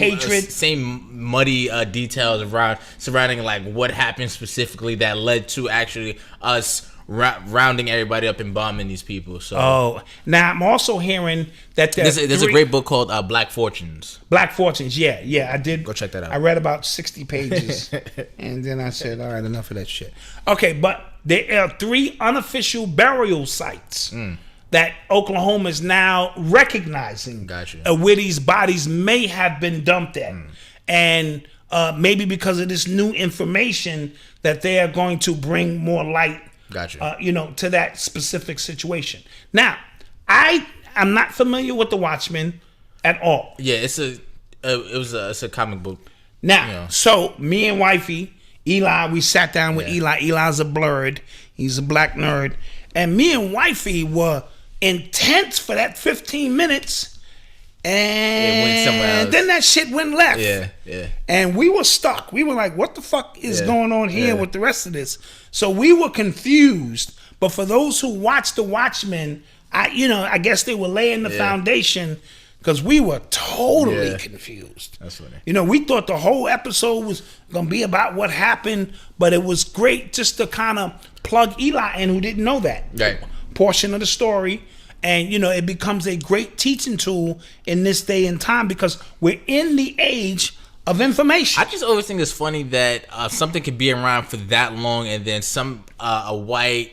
Hatred. Same muddy details surrounding like what happened specifically that led to actually us rounding everybody up and bombing these people. So now I'm also hearing that there's a great book called Black Fortunes. Black Fortunes, yeah, I did. Go check that out. I read about 60 pages, and then I said, all right, enough of that shit. Okay, but there are 3 unofficial burial sites that Oklahoma is now recognizing where these bodies may have been dumped at. And maybe because of this new information that they are going to bring more light to that specific situation. Now, I'm not familiar with the Watchmen at all. Yeah, it's a comic book. Now, so me and wifey, Eli, we sat down with Eli. Eli's a blurred. He's a black nerd. And me and wifey were intense for that 15 minutes. And then that shit went left. Yeah. And we were stuck. We were like, what the fuck is going on here with the rest of this? So we were confused. But for those who watched The Watchmen I guess they were laying the foundation because we were totally confused. That's funny. We thought the whole episode was going to be about what happened, but it was great just to kind of plug Eli in who didn't know that portion of the story. And, it becomes a great teaching tool in this day and time because we're in the age of information. I just always think it's funny that something could be around for that long and then a white,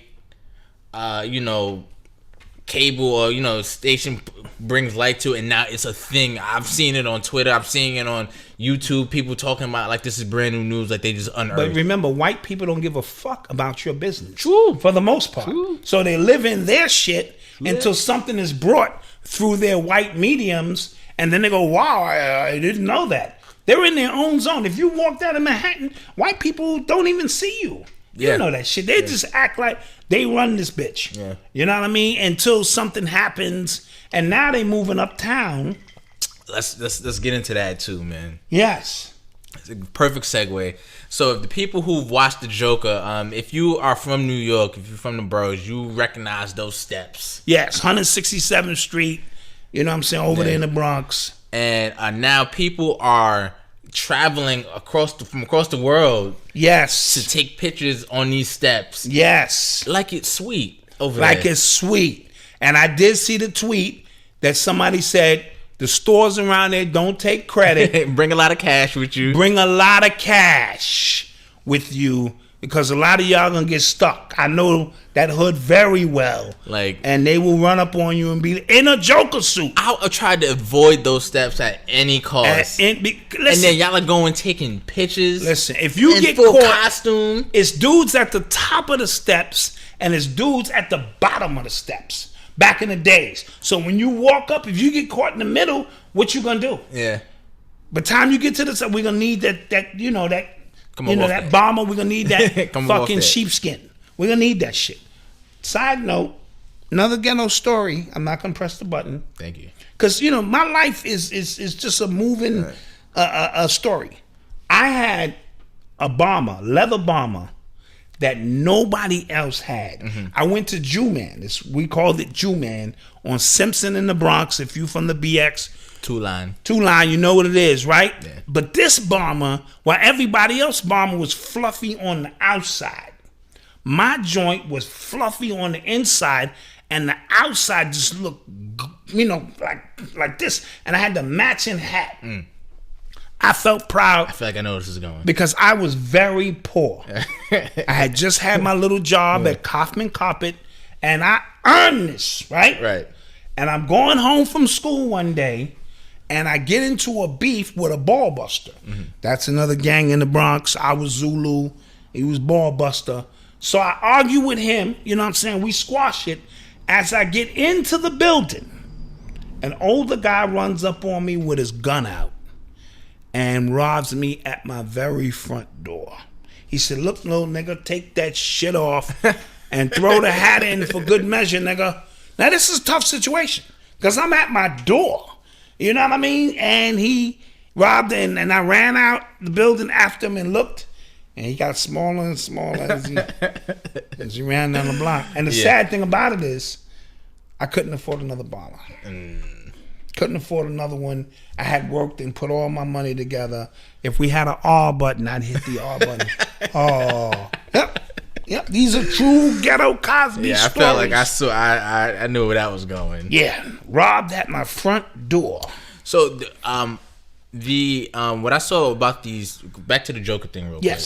cable or, station brings light to it and now it's a thing. I've seen it on Twitter. I'm seeing it on YouTube. People talking about like this is brand new news, like they just unearthed. But remember, white people don't give a fuck about your business. True. For the most part. True. So they live in their shit until something is brought through their white mediums, and then they go, wow, I didn't know that. They're in their own zone. If you walked out of Manhattan, white people don't even see you. You know that shit. They just act like they run this bitch. Yeah. You know what I mean? Until something happens, and now they moving uptown. Let's get into that too, man. Yes. It's a perfect segue. So if the people who've watched The Joker, if you are from New York, if you're from the boroughs, you recognize those steps. Yes, 167th Street, you know what I'm saying, over there in the Bronx. And now people are traveling from across the world Yes. to take pictures on these steps. Yes. Like it's sweet over there. Like it's sweet. And I did see the tweet that somebody said, the stores around there don't take credit. Bring a lot of cash with you. Bring a lot of cash with you because a lot of y'all gonna get stuck. I know that hood very well. And they will run up on you and be in a Joker suit. I tried to avoid those steps at any cost. And then y'all are going taking pictures. Listen, if you get full caught, costume, it's dudes at the top of the steps and it's dudes at the bottom of the steps. Back in the days. So when you walk up, if you get caught in the middle, what you gonna do? Yeah. By the time you get to the side, we're gonna need that bomber, we're gonna need that fucking sheepskin. We're gonna need that shit. Side note, another ghetto story. I'm not gonna press the button. Thank you. Cause my life is just a moving a story. I had a bomber, leather bomber, that nobody else had. I went to Jew Man. We called it Jew Man on Simpson in the Bronx. If you from the BX, Two line, you know what it is, right? Yeah. But this bomber, while everybody else bomber was fluffy on the outside, my joint was fluffy on the inside, and the outside just looked, like this. And I had the matching hat. I felt proud. I feel like I know where this is going. Because I was very poor. I had just had my little job at Kaufman Carpet, and I earned this, right? Right. And I'm going home from school one day, and I get into a beef with a ball buster. That's another gang in the Bronx. I was Zulu. He was ball buster. So I argue with him. You know what I'm saying? We squash it. As I get into the building, an older guy runs up on me with his gun out and robs me at my very front door. He said, look, little nigga, take that shit off and throw the hat in for good measure, nigga. Now, this is a tough situation because I'm at my door. You know what I mean? And he robbed it, and I ran out the building after him and looked, and he got smaller and smaller as he ran down the block. And the sad thing about it is I couldn't afford another bomber. Couldn't afford another one. I had worked and put all my money together. If we had an R button, I'd hit the R button. Oh, yep. These are true ghetto Cosby stories. I felt like I knew where that was going. Yeah, robbed at my front door. So, what I saw about these, back to the Joker thing, real quick.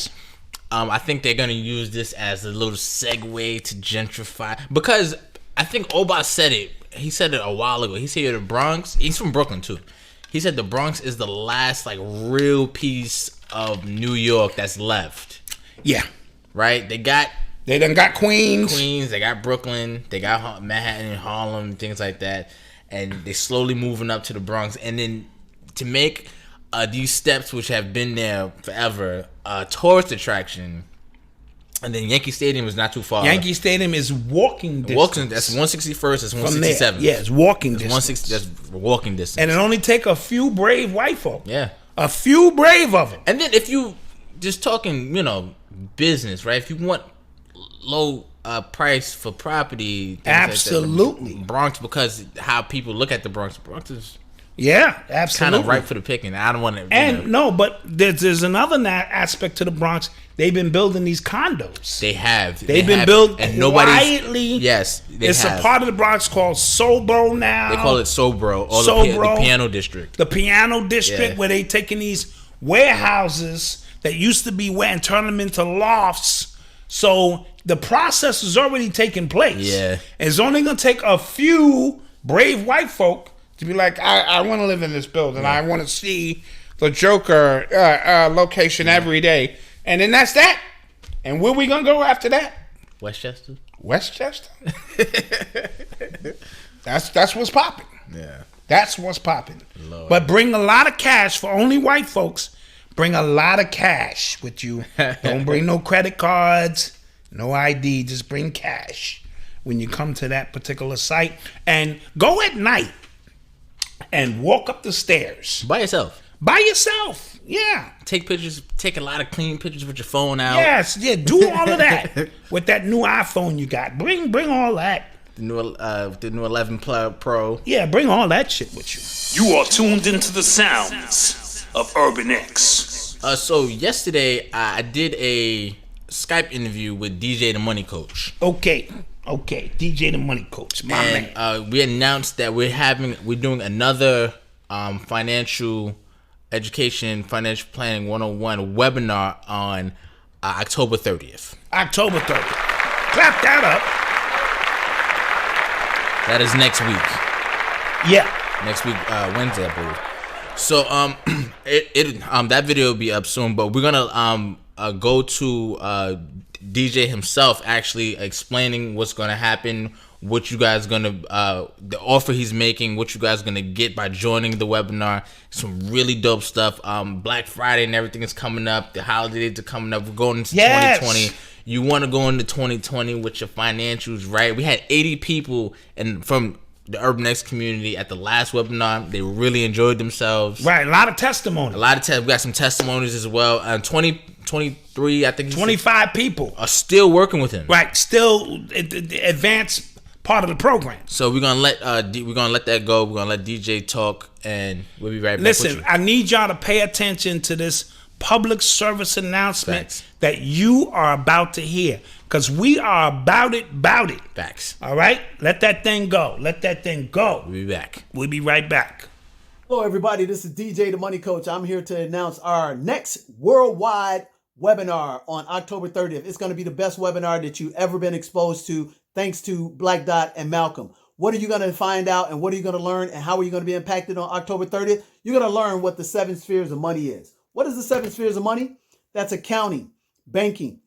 I think they're gonna use this as a little segue to gentrify because I think Oba said it. He said it a while ago. He said the Bronx. He's from Brooklyn too. He said the Bronx is the last real piece of New York that's left. Yeah. Right. They done got Queens. They got Brooklyn. They got Manhattan and Harlem, things like that, and they slowly moving up to the Bronx. And then to make these steps, which have been there forever, a tourist attraction. And then Yankee Stadium is not too far. Yankee Stadium is walking distance. That's 161st. That's 167. Yeah, it's walking distance. 160. That's walking distance. And it only take a few brave white folk. Yeah, a few brave of them. And then if you just talking, business, right? If you want low price for property. Things Absolutely. Like that. Bronx, because how people look at the Bronx. Bronx is Yeah, absolutely. kind of ripe for the picking. I don't want to. And no, but there's another aspect to the Bronx. They've been building these condos. They have. They've been built and quietly. Yes, it's a part of the Bronx called Sobro now. They call it Sobro, or Sobro, the Piano District. The Piano District, where they taking these warehouses that used to be and turn them into lofts. So the process is already taking place. Yeah, it's only gonna take a few brave white folk to be like, I want to live in this building. I want to see the Joker location every day. And then that's that. And where we going to go after that? Westchester? That's what's popping. Yeah. That's what's popping. But bring a lot of cash for only white folks. Bring a lot of cash with you. Don't bring no credit cards, no ID. Just bring cash when you come to that particular site. And go at night and walk up the stairs. By yourself. Yeah. Take pictures. Take a lot of clean pictures with your phone out. Yes, yeah. Do all of that with that new iPhone you got. Bring all that. The new 11 Pro. Yeah, bring all that shit with you. You are tuned into the sounds of Urban X. So yesterday I did a Skype interview with DJ the Money Coach. Okay, DJ the Money Coach, my man. We announced that we're doing another financial education, financial planning 101 webinar on October 30th. October 30th. Clap that up. That is next week. Yeah. Next week, Wednesday, I believe. So that video will be up soon, but we're gonna go to DJ himself actually explaining what's gonna happen, what you guys gonna the offer he's making, what you guys gonna get by joining the webinar. Some really dope stuff. Black Friday and everything is coming up. The holidays are coming up. We're going into 2020. You want to go into 2020 with your financials right. We had 80 people from the UrbanX community at the last webinar. They really enjoyed themselves. Right, a lot of testimony. We got some testimonies as well. 23, I think 25 people are still working with him. Right, still advanced part of the program. So we're gonna let that go. We're gonna let DJ talk, and we'll be right back. Listen, I need y'all to pay attention to this public service announcement that you are about to hear, because we are about it. Facts. All right? Let that thing go. We'll be back. We'll be right back. Hello, everybody. This is DJ the Money Coach. I'm here to announce our next worldwide webinar on October 30th. It's going to be the best webinar that you've ever been exposed to, thanks to Black Dot and Malcom. What are you going to find out, and what are you going to learn, and how are you going to be impacted on October 30th? You're going to learn what the 7 spheres of money is. What is the 7 spheres of money? That's accounting, banking,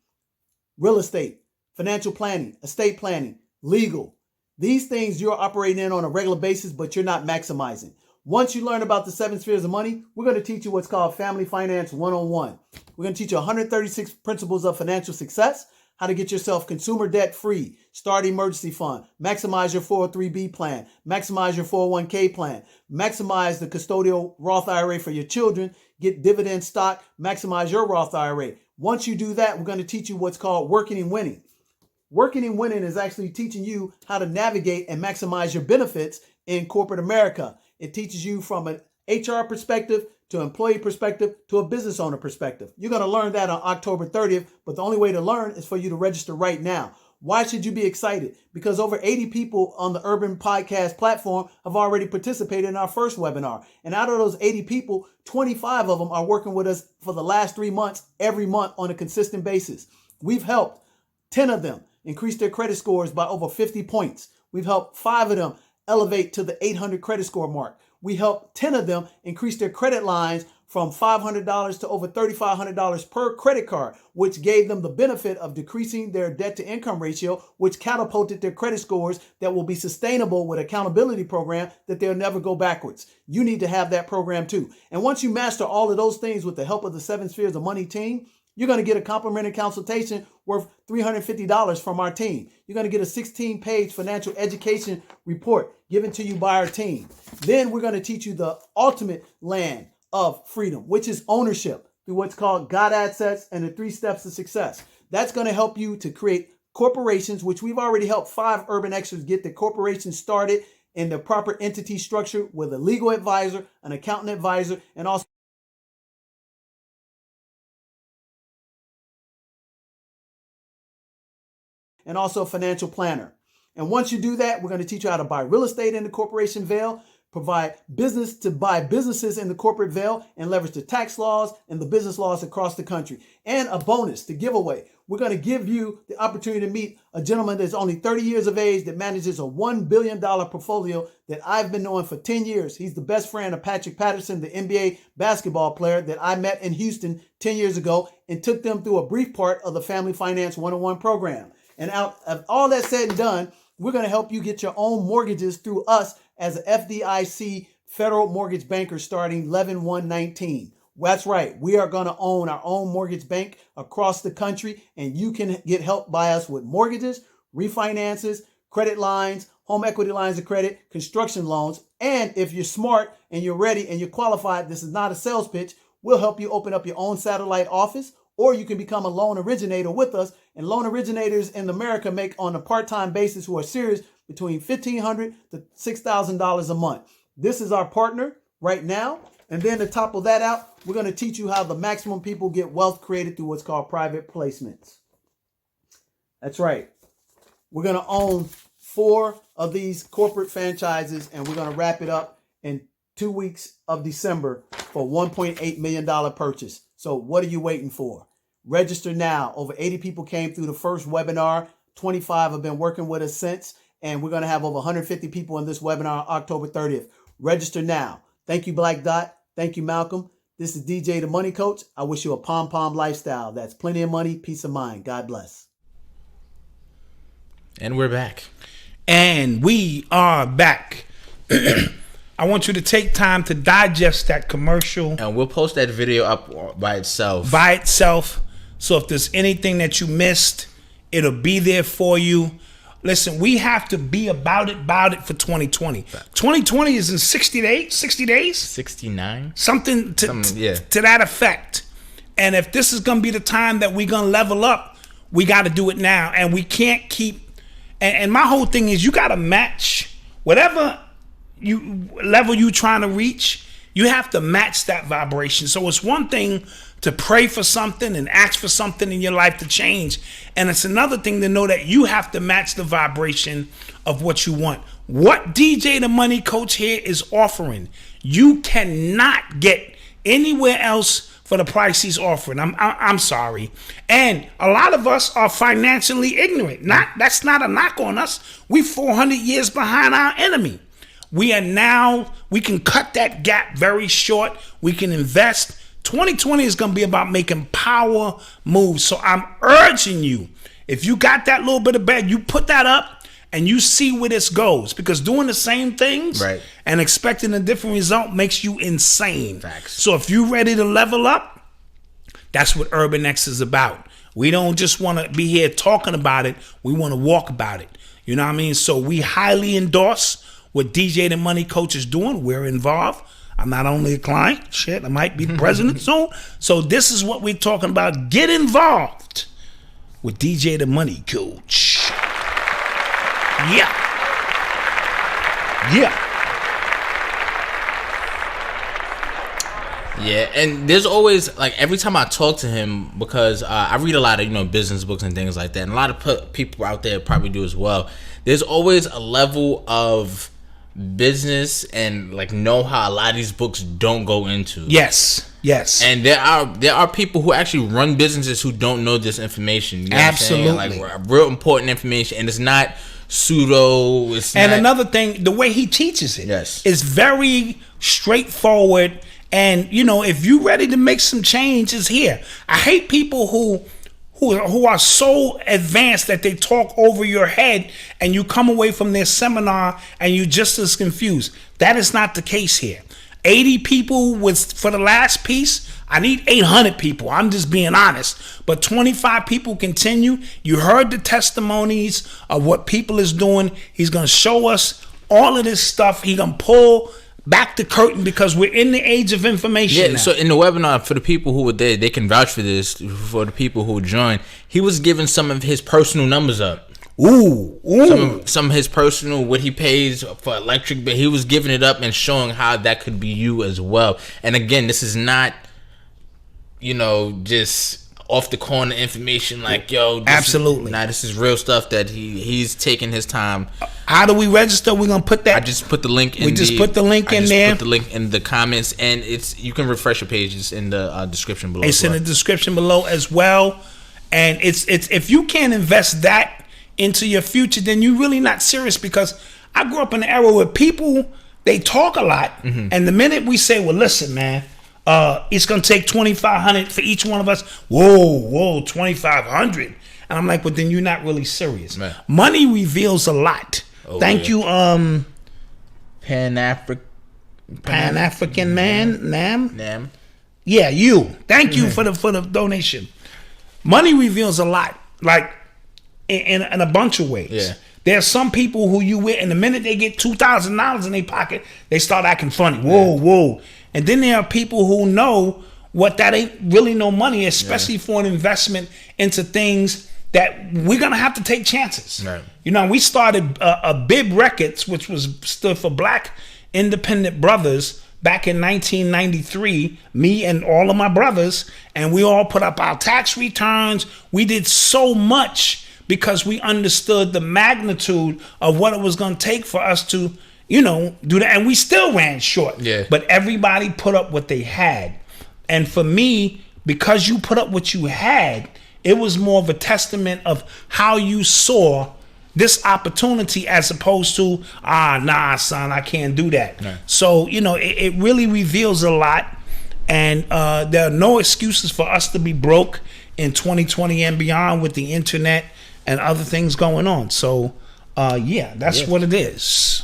real estate, financial planning, estate planning, legal. These things you're operating in on a regular basis, but you're not maximizing. Once you learn about the 7 spheres of money, we're going to teach you what's called Family Finance 101. We're going to teach you 136 principles of financial success, how to get yourself consumer debt free, start emergency fund, maximize your 403B plan, maximize your 401k plan, maximize the custodial Roth IRA for your children, get dividend stock, maximize your Roth IRA. Once you do that, we're going to teach you what's called working and winning. Working and winning is actually teaching you how to navigate and maximize your benefits in corporate America. It teaches you from an HR perspective to employee perspective to a business owner perspective. You're going to learn that on October 30th, but the only way to learn is for you to register right now. Why should you be excited? Because over 80 people on the Urban Podcast platform have already participated in our first webinar. And out of those 80 people, 25 of them are working with us for the last 3 months, every month on a consistent basis. We've helped 10 of them increase their credit scores by over 50 points. We've helped 5 of them elevate to the 800 credit score mark. We helped 10 of them increase their credit lines from $500 to over $3,500 per credit card, which gave them the benefit of decreasing their debt to income ratio, which catapulted their credit scores that will be sustainable with accountability program that they'll never go backwards. You need to have that program too. And once you master all of those things with the help of the 7 Spheres of Money team, you're going to get a complimentary consultation worth $350 from our team. You're going to get a 16-page financial education report given to you by our team. Then we're going to teach you the ultimate land of freedom, which is ownership through what's called God Assets and the 3 steps to success. That's going to help you to create corporations, which we've already helped 5 Urban Xers get the corporation started in the proper entity structure with a legal advisor, an accountant advisor, and also a financial planner. And once you do that, we're going to teach you how to buy real estate in the corporation veil, provide business to buy businesses in the corporate veil, and leverage the tax laws and the business laws across the country. And a bonus to give away. We're going to give you the opportunity to meet a gentleman that's only 30 years of age that manages a $1 billion portfolio that I've been knowing for 10 years. He's the best friend of Patrick Patterson, the NBA basketball player that I met in Houston 10 years ago and took them through a brief part of the Family Finance 101 program. And out of all that said and done, we're going to help you get your own mortgages through us as an FDIC federal mortgage banker starting 11/1/19. That's right. We are going to own our own mortgage bank across the country, and you can get help by us with mortgages, refinances, credit lines, home equity lines of credit, construction loans. And if you're smart and you're ready and you're qualified, this is not a sales pitch. We'll help you open up your own satellite office, or you can become a loan originator with us. And loan originators in America make on a part-time basis who are serious between $1,500 to $6,000 a month. This is our partner right now. And then to top of that out, we're going to teach you how the maximum people get wealth created through what's called private placements. That's right. We're going to own 4 of these corporate franchises, and we're going to wrap it up in 2 weeks of December for $1.8 million purchase. So what are you waiting for? Register now. Over 80 people came through the first webinar. 25 have been working with us since, and we're going to have over 150 people in this webinar October 30th. Register now. Thank you, Black Dot. Thank you, Malcolm. This is DJ the Money Coach. I wish you a pom-pom lifestyle. That's plenty of money, peace of mind. God bless. And we're back. And we are back. I want you to take time to digest that commercial. And we'll post that video up by itself. So if there's anything that you missed, it'll be there for you. Listen, we have to be about it for 2020. 2020 is in 60 days. 69? Something to that effect. And if this is going to be the time that we're going to level up, we got to do it now. And we can't keep... And my whole thing is you got to match whatever level you trying to reach. You have to match that vibration. So it's one thing to pray for something and ask for something in your life to change. And it's another thing to know that you have to match the vibration of what you want. What DJ the Money Coach here is offering, you cannot get anywhere else for the price he's offering. I'm sorry. And a lot of us are financially ignorant. That's not a knock on us. We 400 years behind our enemy. We can cut that gap very short. We can invest. 2020 is going to be about making power moves. So I'm urging you, if you got that little bit of bed, you put that up and you see where this goes. Because doing the same things and expecting a different result makes you insane. Facts. So if you're ready to level up, that's what Urban X is about. We don't just want to be here talking about it. We want to walk about it. You know what I mean? So we highly endorse what DJ the Money Coach is doing. We're involved. I'm not only a client. Shit, I might be the president soon. So this is what we're talking about. Get involved with DJ the Money Coach. Yeah. Yeah, and there's always, like, every time I talk to him, because I read a lot of, business books and things like that, and a lot of people out there probably do as well. There's always a level of business and like know-how a lot of these books don't go into. Yes. And there are people who actually run businesses who don't know this information. You know Absolutely. Like real important information, and it's not pseudo. Another thing, the way he teaches it is very straightforward. And if you're ready to make some change, it's here. I hate people who are so advanced that they talk over your head and you come away from their seminar and you're just as confused. That is not the case here. 80 people for the last piece. I need 800 people. I'm just being honest. But 25 people continue. You heard the testimonies of what people is doing. He's going to show us all of this stuff. He's going to pull back the curtain because we're in the age of information now. So in the webinar, for the people who were there, they can vouch for this. For the people who joined, he was giving some of his personal numbers up. Some of his personal, what he pays for electric, but he was giving it up and showing how that could be you as well. And again, this is not, just off the corner information like, absolutely. This is real stuff that he's taking his time. How do we register? We're gonna put that. I just put the link in. Put the link in there. Put the link in the comments, and you can refresh your pages in the description below. It's in the description below as well. And it's if you can't invest that into your future, then you're really not serious, because I grew up in an era where people, they talk a lot, and the minute we say, well, listen, man, it's gonna take $2,500 for each one of us. Whoa, $2,500, and I'm like, well, then you're not really serious. Man. Money reveals a lot. Thank you, Pan-African man, Nam. Yeah, you. Thank you for the donation. Money reveals a lot, like in a bunch of ways. Yeah. There's some people who you with, and the minute they get $2,000 in their pocket, they start acting funny. Whoa. And then there are people who know what that ain't really no money, especially for an investment into things that we're gonna have to take chances. Right. We started a Bib Records, which stood for Black Independent Brothers, back in 1993, me and all of my brothers, and we all put up our tax returns. We did so much because we understood the magnitude of what it was going to take for us to, do that. And we still ran short. Yeah. But everybody put up what they had. And for me, because you put up what you had, it was more of a testament of how you saw this opportunity, as opposed to, nah, son, I can't do that. Right. So, it really reveals a lot. And there are no excuses for us to be broke in 2020 and beyond with the internet and other things going on. So, that's what it is.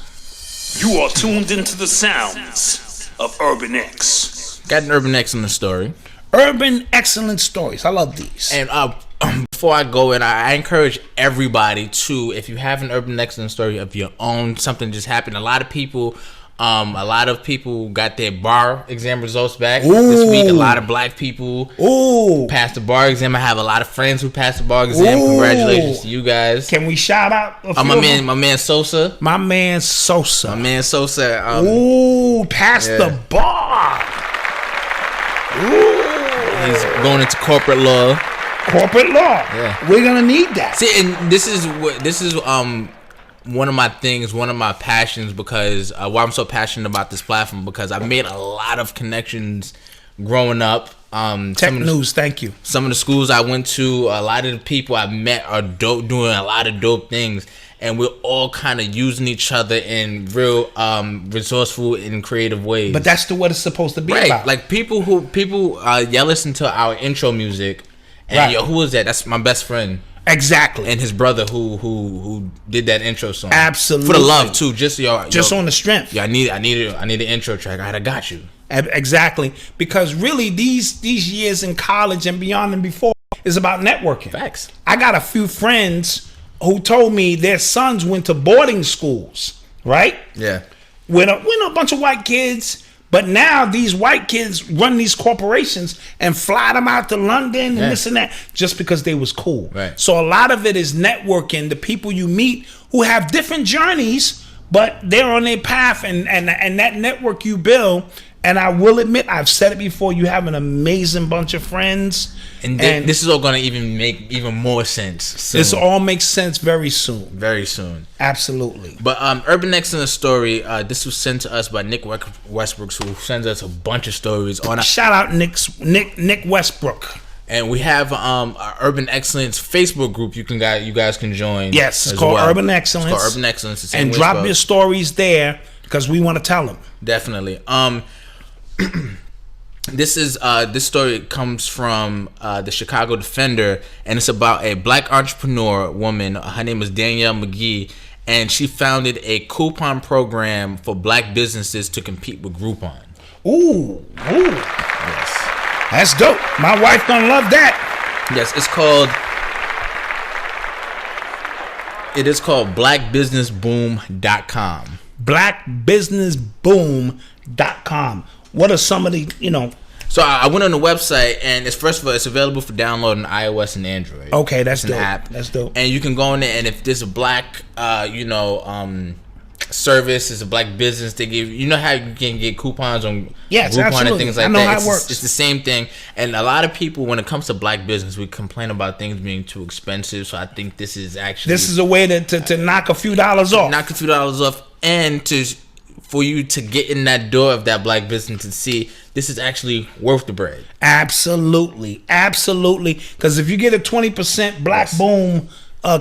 You are tuned into the sounds of Urban X. Got an Urban X in the story. Urban Excellent Stories. I love these. And before I go in, I encourage everybody to, if you have an Urban Excellent story of your own, something just happened. A lot of people got their bar exam results back this week. A lot of black people passed the bar exam. I have a lot of friends who passed the bar exam. Congratulations to you guys. Can we shout out a few my man Sosa. My man Sosa. Passed the bar. He's going into corporate law. Yeah. We're gonna need that. See, and this is one of my things, one of my passions, because why I'm so passionate about this platform, because I've made a lot of connections growing up. Tech news, thank you. Some of the schools I went to, a lot of the people I met are dope, doing a lot of dope things, and we're all kind of using each other in real resourceful and creative ways. But that's what it's supposed to be about. Like people y'all listen to our intro music, and who was that? That's my best friend. Exactly. And his brother who did that intro song. Absolutely. For the love too, just on the strength. Yeah, I need an intro track. I got you. Exactly. Because really these years in college and beyond and before is about networking. Facts. I got a few friends who told me their sons went to boarding schools, right? Yeah. With a bunch of white kids. But now these white kids run these corporations and fly them out to London and this and that just because they was cool. Right. So a lot of it is networking, the people you meet who have different journeys, but they're on their path, and that network you build. And I will admit, I've said it before, you have an amazing bunch of friends. And this is all going to even make even more sense soon. This all makes sense very soon. Very soon. Absolutely. But Urban X in the story, this was sent to us by Nick Westbrook, who sends us a bunch of stories. Shout out Nick Westbrook. And we have our Urban Excellence Facebook group you guys can join. Yes, it's called Urban Excellence. It's called Urban Excellence. And drop your stories there because we want to tell them. Definitely. This story comes from the Chicago Defender, and it's about a black entrepreneur woman. Her name is Danielle McGee, and she founded a coupon program for black businesses to compete with Groupon. Ooh. Yes. That's dope. My wife gonna love that. Yes, it is called blackbusinessboom.com. blackbusinessboom.com. What are some of the, So I went on the website, and first of all, it's available for download on iOS and Android. Okay, that's it's an dope. app. That's dope. And you can go in there, and if there's a black, service, it's a black business, they give you know how you can get coupons on Groupon absolutely. and things like I know that. how it works. It's the same thing. And a lot of people, when it comes to black business, we complain about things being too expensive. So I think this is a way to knock a few dollars off. Knock a few dollars off, and for you to get in that door of that black business and see this is actually worth the bread. Absolutely. Because if you get a 20% Black Boom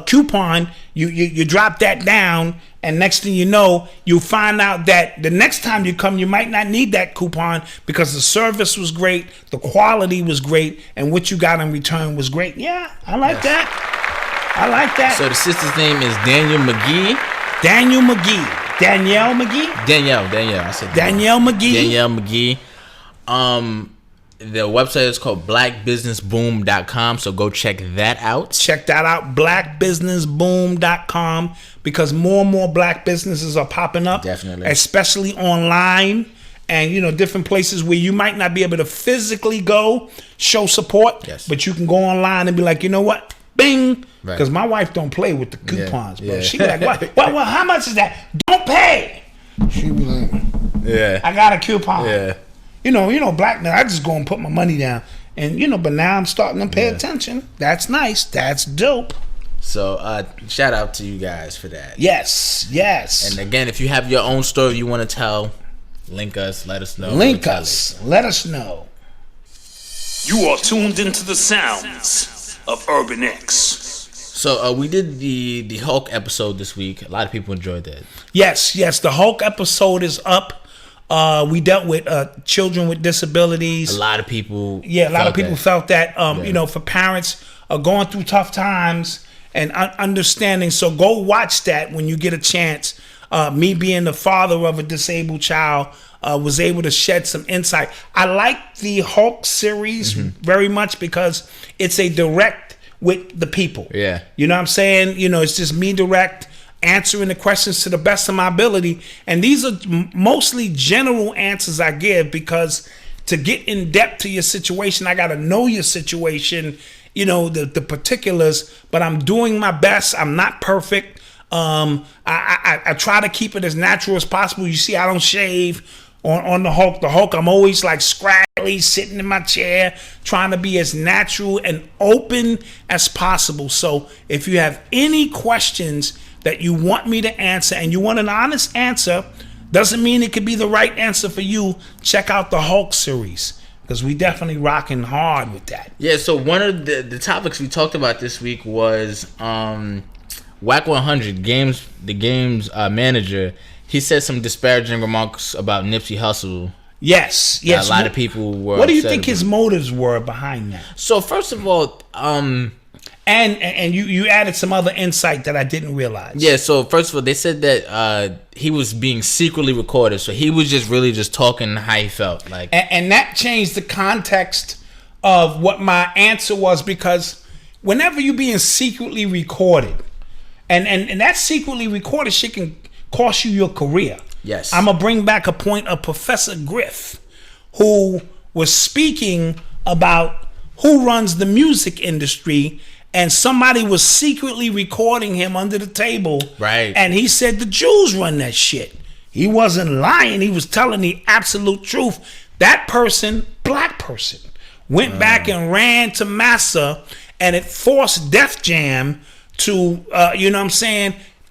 coupon, you drop that down, and next thing you know, you find out that the next time you come, you might not need that coupon because the service was great, the quality was great, and what you got in return was great. Yeah, I like that. So the sister's name is Danielle McGee. Danielle McGee. I said Danielle McGee. Danielle McGee. The website is called blackbusinessboom.com, so go check that out. Check that out, blackbusinessboom.com, because more and more black businesses are popping up. Definitely. Especially online and, different places where you might not be able to physically go show support. Yes. But you can go online and be like, you know what? Bing. Right. Because my wife don't play with the coupons, bro. Yeah. She be like, what, how much is that? Don't pay. She be like, yeah, I got a coupon. Yeah. Black now, I just go and put my money down. And, but now I'm starting to pay attention. That's nice. That's dope. So, shout out to you guys for that. Yes. And again, if you have your own story you want to tell, link us, let us know. Let us know. You are tuned into the sounds of Urban X. So, we did the Hulk episode this week. A lot of people enjoyed that. Yes. The Hulk episode is up. We dealt with children with disabilities. A lot of people. Yeah, a lot of people felt that. For parents going through tough times and understanding. So go watch that when you get a chance. Me being the father of a disabled child was able to shed some insight. I like the Hulk series very much because it's a direct with the people. Yeah. You know what I'm saying? It's just me direct, answering the questions to the best of my ability. And these are mostly general answers I give because to get in depth to your situation, I got to know your situation, the particulars, but I'm doing my best. I'm not perfect. I try to keep it as natural as possible. You see, I don't shave on the Hulk. The Hulk, I'm always like scraggly, sitting in my chair, trying to be as natural and open as possible. So if you have any questions that you want me to answer and you want an honest answer, doesn't mean it could be the right answer for you, check out the Hulk series because we definitely rocking hard with that. Yeah, so one of the topics we talked about this week was Whack 100 the game's manager. He said some disparaging remarks about Nipsey Hussle. Yes. A lot of people were. What do you think his motives were behind that? So first of all, And you added some other insight that I didn't realize. Yeah, so first of all, they said that he was being secretly recorded, so he was just talking how he felt. And that changed the context of what my answer was, because whenever you're being secretly recorded, and that secretly recorded shit can cost you your career. Yes. I'm going to bring back a point of Professor Griff, who was speaking about who runs the music industry, and somebody was secretly recording him under the table. Right. And he said the Jews run that shit. He wasn't lying. He was telling the absolute truth. That person, black person, went back and ran to Massa, and it forced Def Jam to,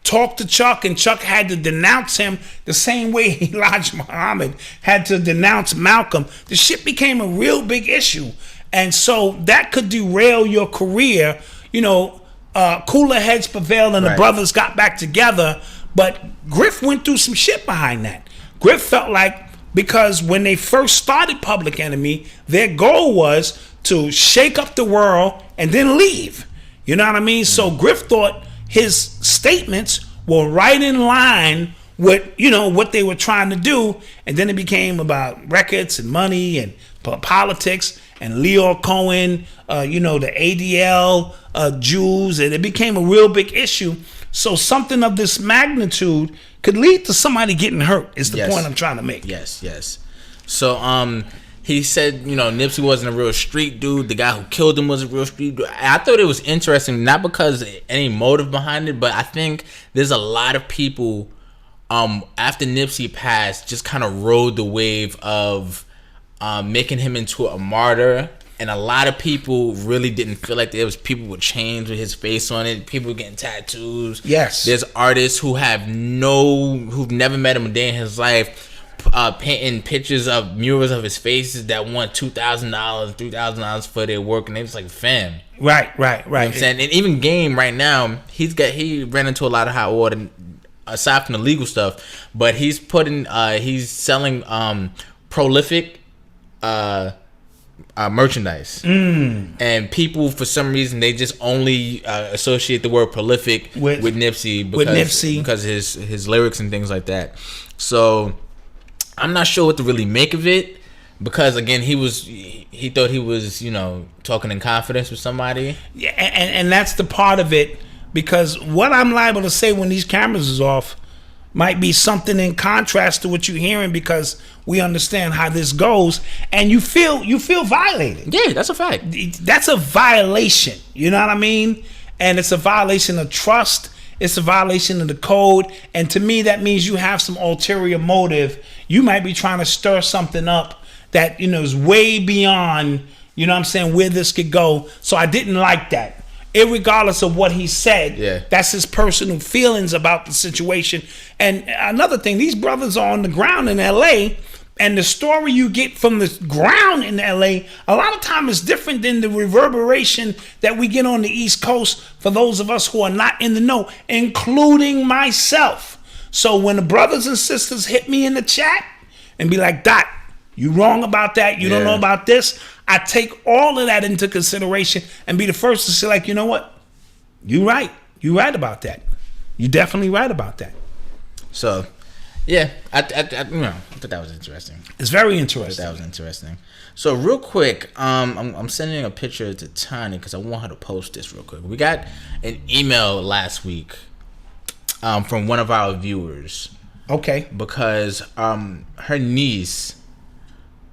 talk to Chuck, and Chuck had to denounce him the same way Elijah Muhammad had to denounce Malcolm. The shit became a real big issue. And so that could derail your career. Cooler heads prevailed and the brothers got back together. But Griff went through some shit behind that. Griff felt like, because when they first started Public Enemy, their goal was to shake up the world and then leave. You know what I mean? So Griff thought his statements were right in line with, what they were trying to do. And then it became about records and money and politics and Leo Cohen, the ADL Jews, and it became a real big issue. So something of this magnitude could lead to somebody getting hurt. Is the point I'm trying to make. Yes. So he said, Nipsey wasn't a real street dude. The guy who killed him was a real street dude. I thought it was interesting, not because any motive behind it, but I think there's a lot of people after Nipsey passed just kind of rode the wave of making him into a martyr. And a lot of people really didn't feel like there was people with chains with his face on it. People getting tattoos. Yes. There's artists who've never met him a day in his life, painting pictures of murals of his faces that want $2,000, $3,000 for their work, and it's like, fam. Right. You know what I'm saying? And even Game right now, he ran into a lot of hot water aside from the legal stuff, but he's selling prolific merchandise, and people for some reason they just only associate the word prolific with Nipsey because his lyrics and things like that. So I'm not sure what to really make of it, because again he thought he was talking in confidence with somebody. Yeah, and that's the part of it, because what I'm liable to say when these cameras is off might be something in contrast to what you're hearing, because we understand how this goes, and you feel violated. Yeah, that's a fact. That's a violation. You know what I mean? And it's a violation of trust. It's a violation of the code. And to me, that means you have some ulterior motive. You might be trying to stir something up that is way beyond, where this could go. So I didn't like that. Irregardless of what he said, that's his personal feelings about the situation. And another thing, these brothers are on the ground in LA, and the story you get from the ground in LA a lot of time is different than the reverberation that we get on the East Coast for those of us who are not in the know, including myself. So when the brothers and sisters hit me in the chat and be like, Dot, you wrong about that, you don't know about this, I take all of that into consideration and be the first to say, like, you know what? You right about that. You definitely right about that. So, yeah, I thought that was interesting. It's very interesting. That was interesting. So, real quick, I'm sending a picture to Tanya because I want her to post this real quick. We got an email last week from one of our viewers. Okay. Because her niece,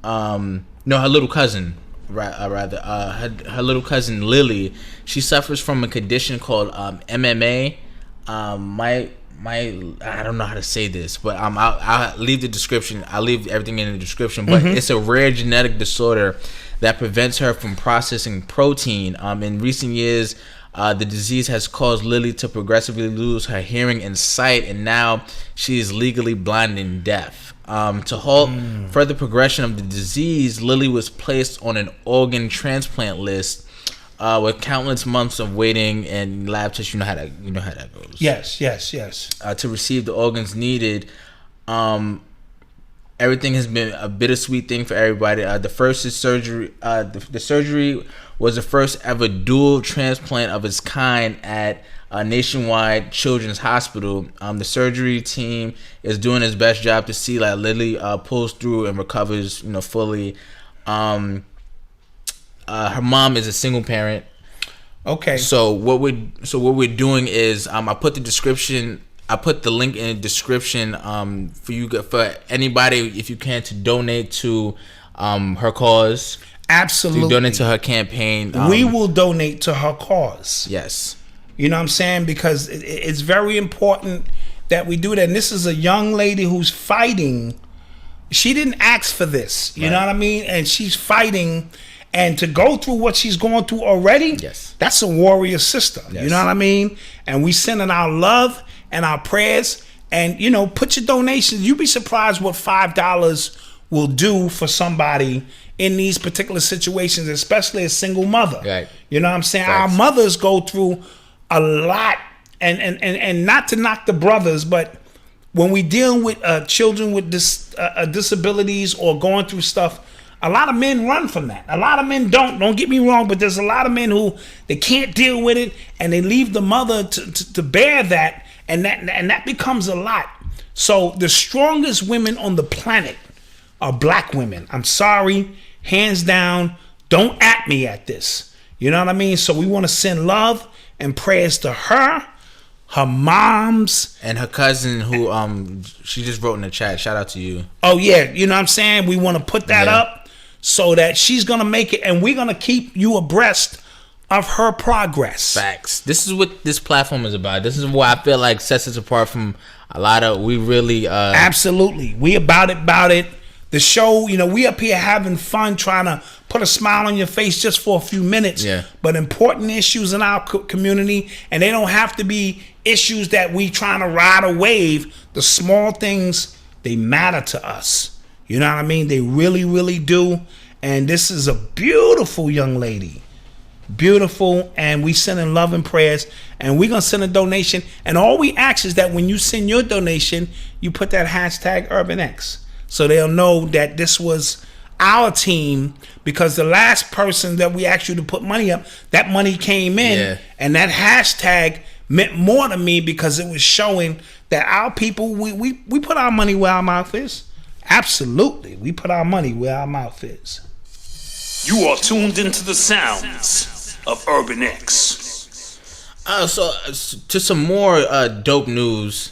her little cousin, her little cousin Lily, she suffers from a condition called MMA. I don't know how to say this, but I'll leave the description. I'll leave everything in the description. But it's a rare genetic disorder that prevents her from processing protein. In recent years, the disease has caused Lily to progressively lose her hearing and sight, and now she is legally blind and deaf. To halt further progression of the disease, Lily was placed on an organ transplant list with countless months of waiting and lab tests. You know how that goes. Yes. To receive the organs needed. Everything has been a bittersweet thing for everybody. The first is surgery. The surgery was the first ever dual transplant of its kind at Nationwide Children's Hospital. The surgery team is doing its best job to see like Lily pulls through and recovers, fully. Her mom is a single parent. Okay. So what we're doing is I put the link in the description for anybody, if you can, to donate to her cause. Absolutely. To donate to her campaign. We will donate to her cause. Yes. You know what I'm saying? Because it's very important that we do that. And this is a young lady who's fighting. She didn't ask for this. You know what I mean? And she's fighting. And to go through what she's going through already, that's a warrior sister. Yes. You know what I mean? And we sending our love and our prayers. And, put your donations. You'd be surprised what $5 will do for somebody in these particular situations, especially a single mother. Right. You know what I'm saying? Right. Our mothers go through a lot, and not to knock the brothers, but when we deal with children with disabilities or going through stuff, a lot of men run from that. A lot of men don't get me wrong, but there's a lot of men who they can't deal with it, and they leave the mother to bear that, and that becomes a lot. So the strongest women on the planet are black women. I'm sorry, hands down. Don't at me at this. You know what I mean? So we want to send love and prayers to her, her mom's, and her cousin who she just wrote in the chat. Shout out to you. Oh yeah, you know what I'm saying? We want to put that up so that she's going to make it, and we're going to keep you abreast of her progress. Facts. This is what this platform is about. This is what I feel like sets us apart from a lot of, we really absolutely. We about it. The show, you know, we up here having fun, trying to put a smile on your face just for a few minutes. Yeah. But important issues in our community, and they don't have to be issues that we trying to ride a wave. The small things, they matter to us. You know what I mean? They really, really do. And this is a beautiful young lady. Beautiful. And we sending love and prayers. And we're going to send a donation. And all we ask is that when you send your donation, you put that hashtag UrbanX. So they'll know that this was our team, because the last person that we asked you to put money up, that money came in. Yeah. And that hashtag meant more to me because it was showing that our people, we put our money where our mouth is. Absolutely. We put our money where our mouth is. You are tuned into the sounds of UrbanX. So to some more dope news.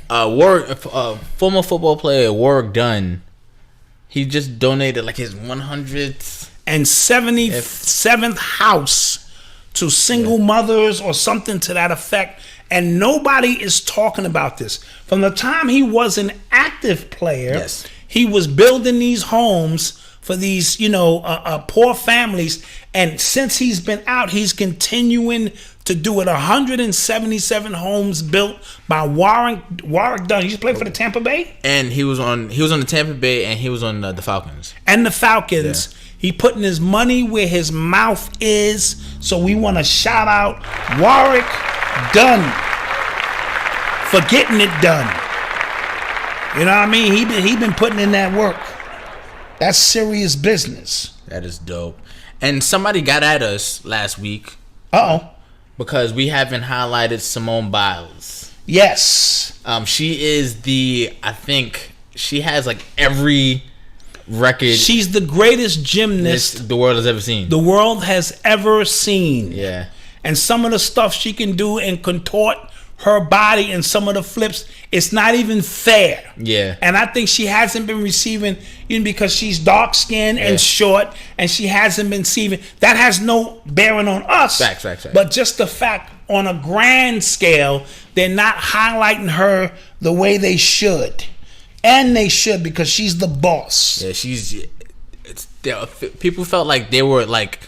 Former football player Warrick Dunn, he just donated like his 100th and 77th house to single mothers or something to that effect, and nobody is talking about this. From the time he was an active player, he was building these homes for these, poor families, and since he's been out, he's continuing to do it. 177 homes built by Warrick Dunn. He used to play for the Tampa Bay, and he was on the Tampa Bay, and he was on the Falcons. And the Falcons. Yeah. He putting his money where his mouth is. So we want to shout out Warrick Dunn for getting it done. You know what I mean? He been putting in that work. That's serious business. That is dope. And somebody got at us last week. Because we haven't highlighted Simone Biles. Yes. She is I think she has like every record. She's the greatest gymnast the world has ever seen. The world has ever seen. Yeah. And some of the stuff she can do and contort her body and some of the flips, it's not even fair. Yeah. And I think she hasn't been receiving, because she's dark skinned and short, and she hasn't been receiving. That has no bearing on us. Facts. But just the fact, on a grand scale, they're not highlighting her the way they should. And they should, because she's the boss. Yeah, people felt like they were like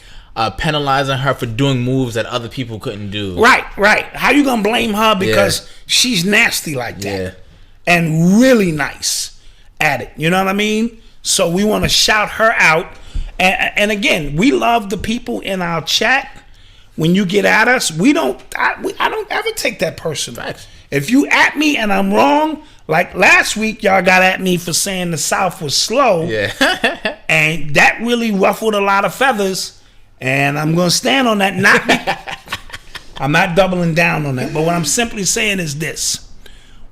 penalizing her for doing moves that other people couldn't do. Right. How you gonna blame her because she's nasty like that and really nice at it? You know what I mean? So we want to shout her out. And again, we love the people in our chat. When you get at us, I don't ever take that personal. Facts. If you at me and I'm wrong, like last week, y'all got at me for saying the South was slow. Yeah. And that really ruffled a lot of feathers. And I'm going to stand on that. I'm not doubling down on that. But what I'm simply saying is this.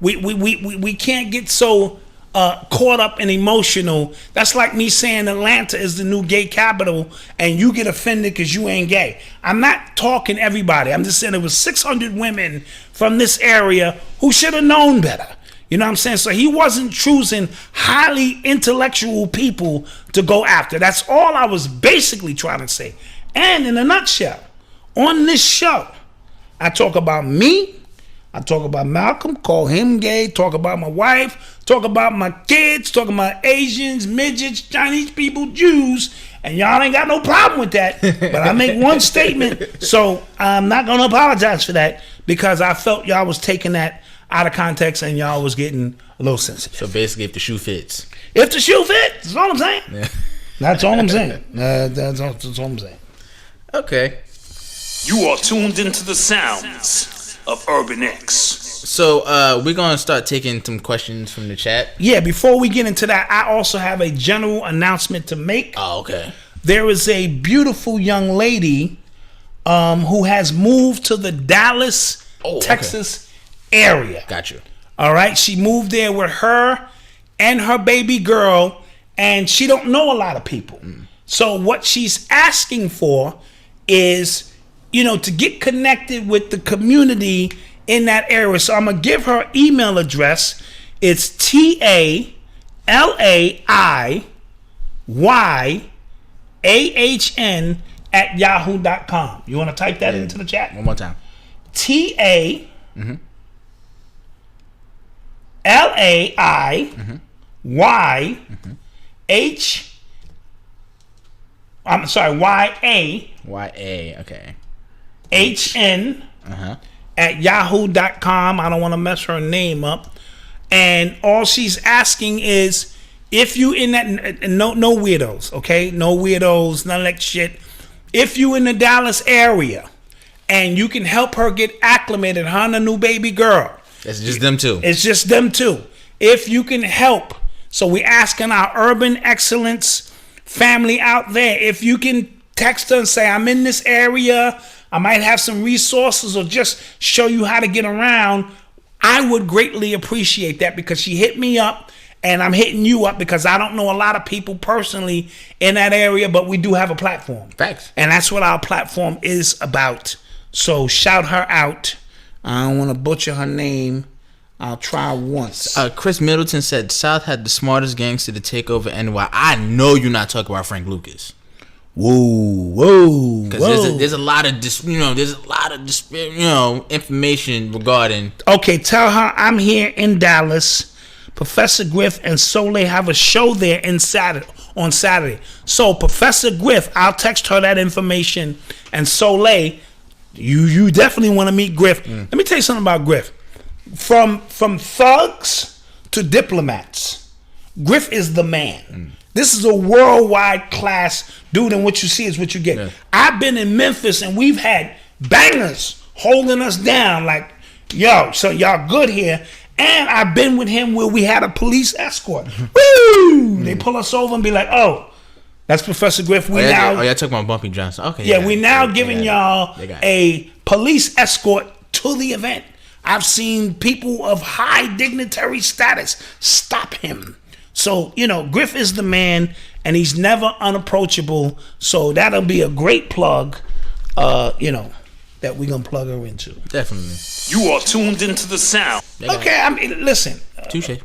We can't get so caught up and emotional. That's like me saying Atlanta is the new gay capital and you get offended because you ain't gay. I'm not talking everybody. I'm just saying there was 600 women from this area who should have known better. You know what I'm saying? So he wasn't choosing highly intellectual people to go after. That's all I was basically trying to say. And in a nutshell, on this show, I talk about me, I talk about Malcom, call him gay, talk about my wife, talk about my kids, talk about Asians, midgets, Chinese people, Jews, and y'all ain't got no problem with that. But I make one statement, so I'm not going to apologize for that because I felt y'all was taking that out of context and y'all was getting a little sensitive. So basically, if the shoe fits. If the shoe fits, that's all I'm saying. Yeah. That's all I'm saying. That's all I'm saying. Okay. You are tuned into the sounds of UrbanX. So we're going to start taking some questions from the chat. Yeah, before we get into that, I also have a general announcement to make. Oh, okay. There is a beautiful young lady who has moved to the Dallas, Texas area. Got you. All right. She moved there with her and her baby girl, and she don't know a lot of people. So what she's asking for is, to get connected with the community in that area. So I'm going to give her email address. It's TALAIYAHN@yahoo.com. You want to type that into the chat? One more time. YA, HN at yahoo.com. I don't want to mess her name up. And all she's asking is if you in that, no weirdos, okay? No weirdos, none of that shit. If you in the Dallas area and you can help her get acclimated, her and a new baby girl. It's just them two. It's just them two. If you can help. So we asking our Urban Excellence family out there, if you can text her and say, I'm in this area, I might have some resources or just show you how to get around, I would greatly appreciate that, because she hit me up and I'm hitting you up because I don't know a lot of people personally in that area, but we do have a platform. Facts. And that's what our platform is about. So shout her out. I don't want to butcher her name. I'll try once. Chris Middleton said South had the smartest gangster to take over NY. I know you're not talking about Frank Lucas. Whoa. Because there's a lot of information regarding. Okay, tell her I'm here in Dallas. Professor Griff and Soleil have a show there on Saturday. So Professor Griff, I'll text her that information, and Soleil, you definitely want to meet Griff. Let me tell you something about Griff. From thugs to diplomats, Griff is the man. This is a worldwide class dude, and what you see is what you get. Yeah. I've been in Memphis and we've had bangers holding us down like, yo, so y'all good here. And I've been with him where we had a police escort. Woo! They pull us over and be like, oh, that's Professor Griff. Y'all talking about Bumpy Johnson. Okay. Yeah, we now giving y'all a police escort to the event. I've seen people of high dignitary status stop him. So, Griff is the man, and he's never unapproachable. So that'll be a great plug, that we're going to plug her into. Definitely. You are tuned into the sound. Okay, I mean, listen. Touche.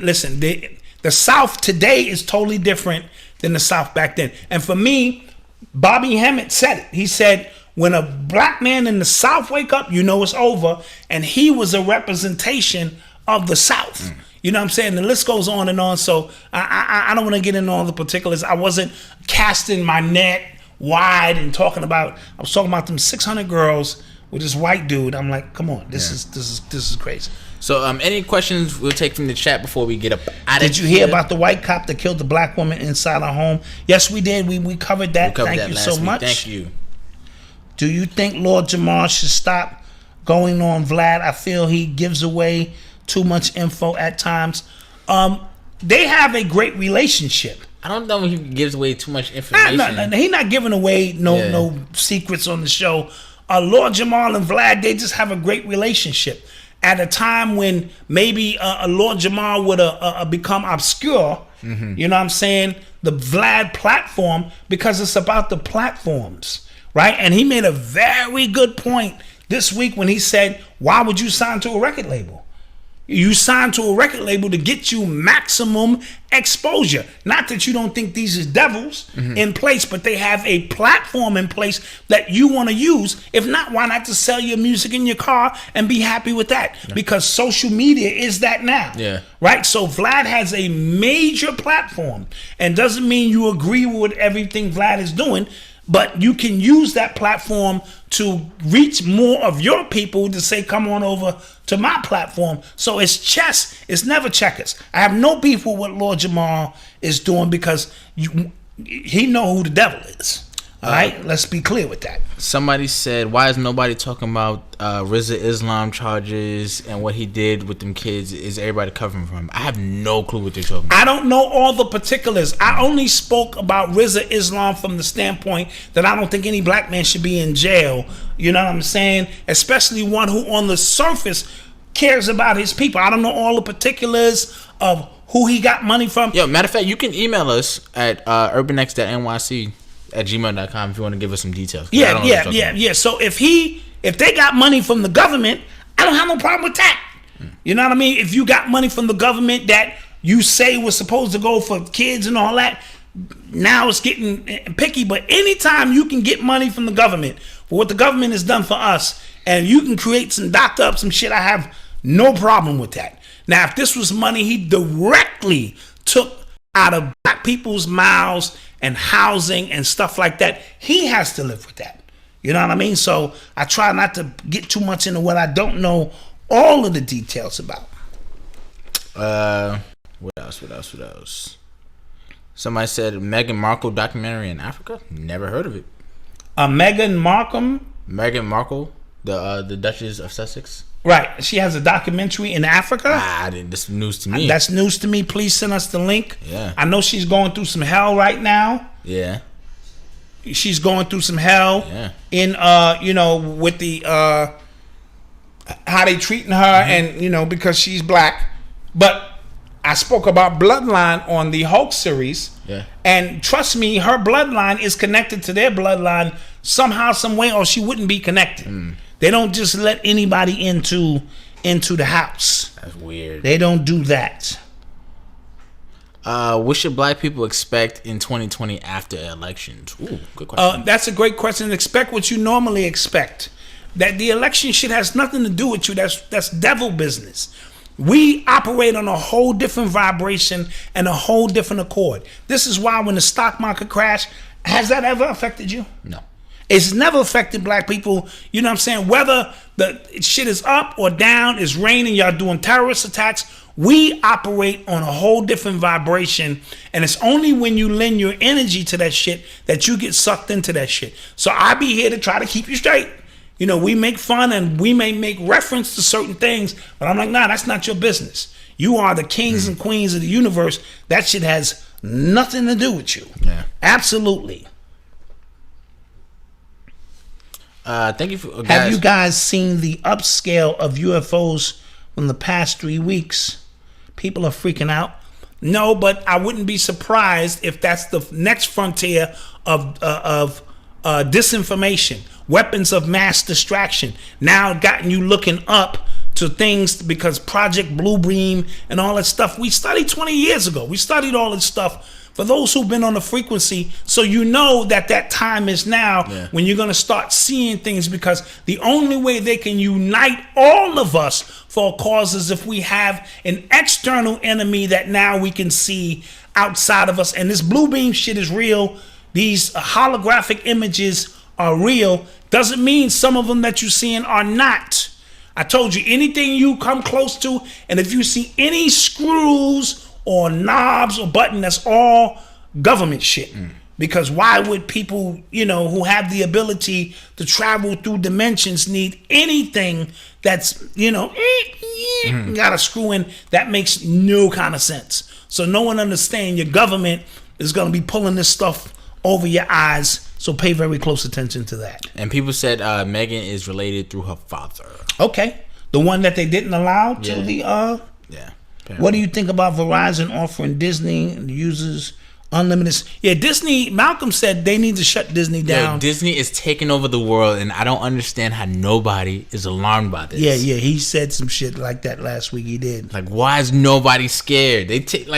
Listen, the South today is totally different than the South back then. And for me, Bobby Hemmett said it. He said, when a black man in the South wake up, it's over. And he was a representation of the South. You know what I'm saying? The list goes on and on. So I don't want to get into all the particulars. I wasn't casting my net wide and I was talking about them 600 girls with this white dude. I'm like, come on, this is crazy. So any questions we'll take from the chat before we get up out of here? Did you hear about the white cop that killed the black woman inside her home? Yes, we did. We covered that. Thank you so much. Thank you. Do you think Lord Jamar should stop going on Vlad? I feel he gives away too much info at times. They have a great relationship. I don't know if he gives away too much information. No, he's not giving away no secrets on the show. Lord Jamal and Vlad, they just have a great relationship. At a time when maybe Lord Jamal would become obscure, you know what I'm saying? The Vlad platform, because it's about the platforms, right? And he made a very good point this week when he said, why would you sign to a record label? You sign to a record label to get you maximum exposure. Not that you don't think these are devils in place, but they have a platform in place that you want to use. If not, why not just sell your music in your car and be happy with that? Yeah. Because social media is that now. Yeah. Right? So Vlad has a major platform, and doesn't mean you agree with everything Vlad is doing, but you can use that platform to reach more of your people to say, come on over to my platform. So it's chess. It's never checkers. I have no beef with what Lord Jamal is doing because he know who the devil is. All right? Let's be clear with that. Somebody said, why is nobody talking about RZA Islam charges and what he did with them kids? Is everybody covering for him? I have no clue what they're talking about. I don't know all the particulars. I only spoke about RZA Islam from the standpoint that I don't think any black man should be in jail. You know what I'm saying? Especially one who on the surface cares about his people. I don't know all the particulars of who he got money from. Yo, matter of fact, you can email us at UrbanX.nyc at gmail.com if you want to give us some details. Yeah. So if they got money from the government, I don't have no problem with that. You know what I mean? If you got money from the government that you say was supposed to go for kids and all that, now it's getting picky. But anytime you can get money from the government for what the government has done for us, and you can create some doctor up some shit, I have no problem with that. Now, if this was money he directly took out of black people's mouths and housing and stuff like that, he has to live with that. You know what I mean? So I try not to get too much into what I don't know all of the details about. What else? Somebody said Meghan Markle documentary in Africa. Never heard of it. Meghan Markle, the Duchess of Sussex. Right. She has a documentary in Africa. This is news to me. That's news to me. Please send us the link. Yeah. I know she's going through some hell right now. Yeah. She's going through some hell. Yeah. In with the how they treating her, and because she's black. But I spoke about Bloodline on the Hulk series. Yeah. And trust me, her bloodline is connected to their bloodline somehow, some way, or she wouldn't be connected. They don't just let anybody into the house. That's weird. They don't do that. What should black people expect in 2020 after elections? Ooh, good question. That's a great question. Expect what you normally expect. That the election shit has nothing to do with you. That's devil business. We operate on a whole different vibration and a whole different accord. This is why when the stock market crashed, has that ever affected you? No. It's never affected black people. You know what I'm saying? Whether the shit is up or down, it's raining, y'all doing terrorist attacks, we operate on a whole different vibration. And it's only when you lend your energy to that shit that you get sucked into that shit. So I be here to try to keep you straight. We make fun and we may make reference to certain things, but I'm like, nah, that's not your business. You are the kings and queens of the universe. That shit has nothing to do with you. Yeah. Absolutely. Thank you for guys. Have you guys seen the upscale of UFOs from the past 3 weeks? People are freaking out. No, but I wouldn't be surprised if that's the next frontier of disinformation. Weapons of mass distraction now gotten you looking up to things because Project Bluebeam and all that stuff we studied 20 years ago. We studied all this stuff for those who've been on the frequency, so you know that time is now when you're going to start seeing things, because the only way they can unite all of us for a cause is if we have an external enemy that now we can see outside of us. And this Bluebeam shit is real. These holographic images are real. Doesn't mean some of them that you're seeing are not. I told you, anything you come close to, and if you see any screws or knobs or button, that's all government shit. Because why would people, who have the ability to travel through dimensions need anything that's, got a screw in? That makes no kind of sense. So no one understands your government is going to be pulling this stuff over your eyes. So pay very close attention to that. And people said Megan is related through her father. Okay. The one that they didn't allow to the Yeah. Apparently. What do you think about Verizon offering Disney users unlimited? Yeah, Disney, Malcom said they need to shut Disney down. Yo, Disney is taking over the world, and I don't understand how nobody is alarmed by this. Yeah, he said some shit like that last week. He did. Like, why is nobody scared? They take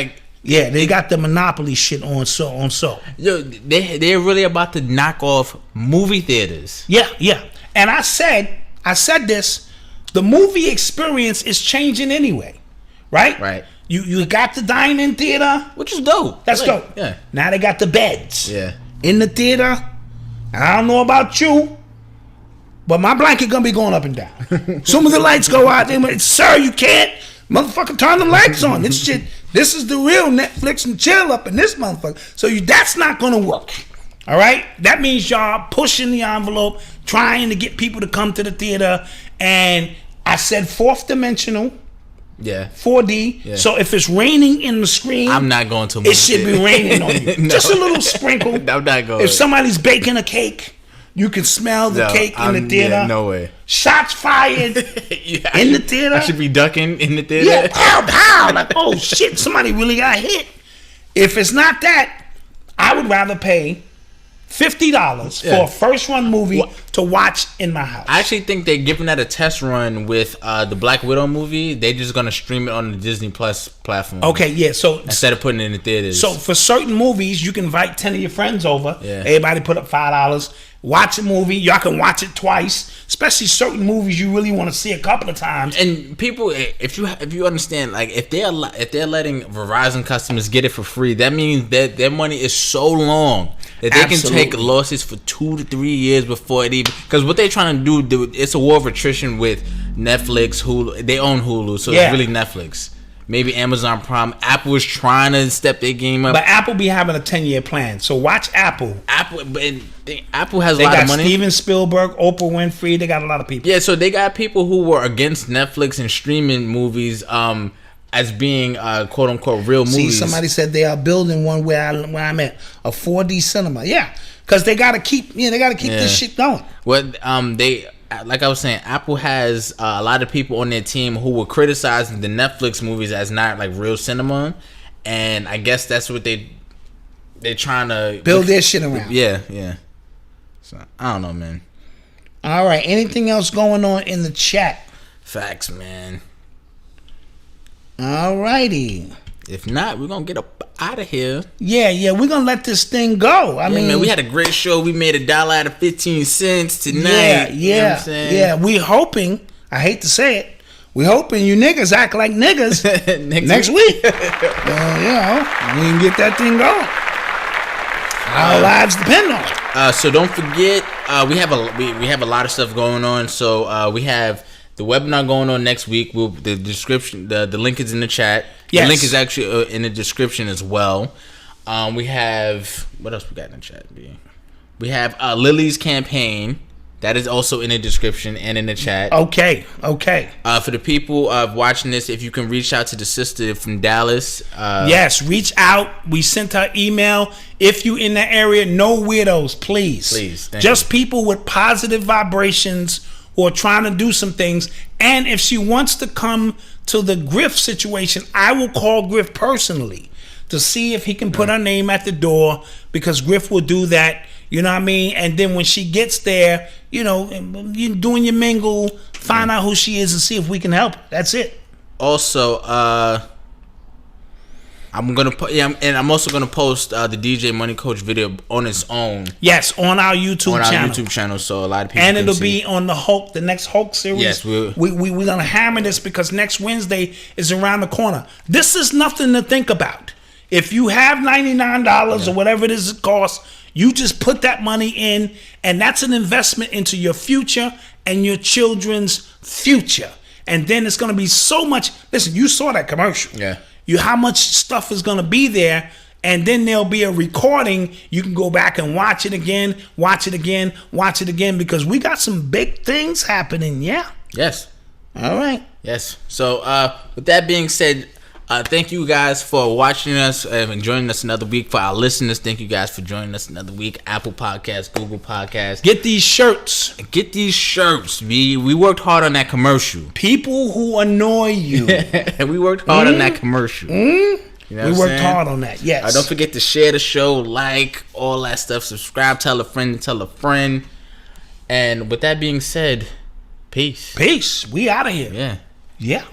yeah, they got the monopoly shit on so. Yo, they're really about to knock off movie theaters. Yeah. And I said this, the movie experience is changing anyway. Right? You got the dine-in theater, which is dope. That's dope. Yeah. Now they got the beds. Yeah. In the theater. And I don't know about you, but my blanket gonna be going up and down. Soon as the lights go out, they went, sir, you can't motherfucker turn the lights on. This is the real Netflix and chill up in this motherfucker. So that's not gonna work. All right? That means y'all pushing the envelope, trying to get people to come to the theater. And I said fourth dimensional. Yeah. 4D. Yeah. So if it's raining in the screen, I'm not going to. It should be raining on you. No. Just a little sprinkle. I'm not going. If somebody's baking a cake, you can smell the cake in the theater. Yeah, no way. Shots fired in the theater. I should be ducking in the theater. Yeah, pow. Like, oh shit, somebody really got hit. If it's not that, I would rather pay $50 for a first run movie to watch in my house. I actually think they're giving that a test run with the Black Widow movie. They're just gonna stream it on the Disney Plus platform. Okay, yeah. So instead of putting it in the theaters. So for certain movies, you can invite 10 of your friends over. Yeah. Everybody put up $5. Watch a movie. Y'all can watch it twice. Especially certain movies you really want to see a couple of times. And people, if you understand, like if they're letting Verizon customers get it for free, that means that their money is so long that they can take losses for 2 to 3 years before it even. Because what they're trying to do, it's a war of attrition with Netflix, Hulu. They own Hulu, so it's really Netflix. Maybe Amazon Prime. Apple is trying to step their game up. But Apple be having a 10-year plan. So watch Apple. Apple has a lot of money. They got Steven Spielberg, Oprah Winfrey. They got a lot of people. Yeah, so they got people who were against Netflix and streaming movies as being quote unquote real movies. See, somebody said they are building one where I'm at, a 4D cinema. Yeah, because they got to keep this shit going. Well, like I was saying, Apple has a lot of people on their team who were criticizing the Netflix movies as not like real cinema, and I guess that's what they're trying to build their shit around. Yeah. So I don't know, man. All right. Anything else going on in the chat? Facts, man. All righty. If not, we're gonna get up out of here. Yeah, we're gonna let this thing go. I mean, man, we had a great show. We made $1 out of 15 cents tonight. Yeah. You know what I'm saying? Yeah. We hoping. I hate to say it. We hoping you niggas act like niggas next week. We can get that thing going. Our lives depend on it. So don't forget, we have a lot of stuff going on. So we have the webinar going on next week. The description, the link is in the chat. Yes. The link is actually in the description as well. We have, what else we got in the chat? We have Lily's campaign. That is also in the description and in the chat. Okay. For the people watching this, if you can reach out to the sister from Dallas. Yes, reach out. We sent her email. If you in the area, no weirdos, please. Please. Just people with positive vibrations who are trying to do some things. And if she wants to come to the Griff situation, I will call Griff personally to see if he can put her name at the door, because Griff will do that. You know what I mean? And then when she gets there, you're doing your mingle, find out who she is and see if we can help her. That's it. Also, I'm also gonna post the DJ Money Coach video on its own. Yes, on our YouTube channel. So a lot of people. And it'll be on the next Hulk series. Yes, we're gonna hammer this because next Wednesday is around the corner. This is nothing to think about. If you have $99 or whatever it is it costs, you just put that money in, and that's an investment into your future and your children's future. And then it's gonna be so much. Listen, you saw that commercial. Yeah. How much stuff is going to be there, and then there'll be a recording. You can go back and watch it again, because we got some big things happening. Yeah. Yes. All right. Yes. So with that being said, thank you guys for watching us and joining us another week. For our listeners, thank you guys for joining us another week. Apple Podcasts, Google Podcasts. Get these shirts. We worked hard on that commercial. People who annoy you. We worked hard on that commercial. You know we worked hard on that. Yes. Don't forget to share the show, like, all that stuff. Subscribe, tell a friend. And with that being said, peace. We out of here. Yeah.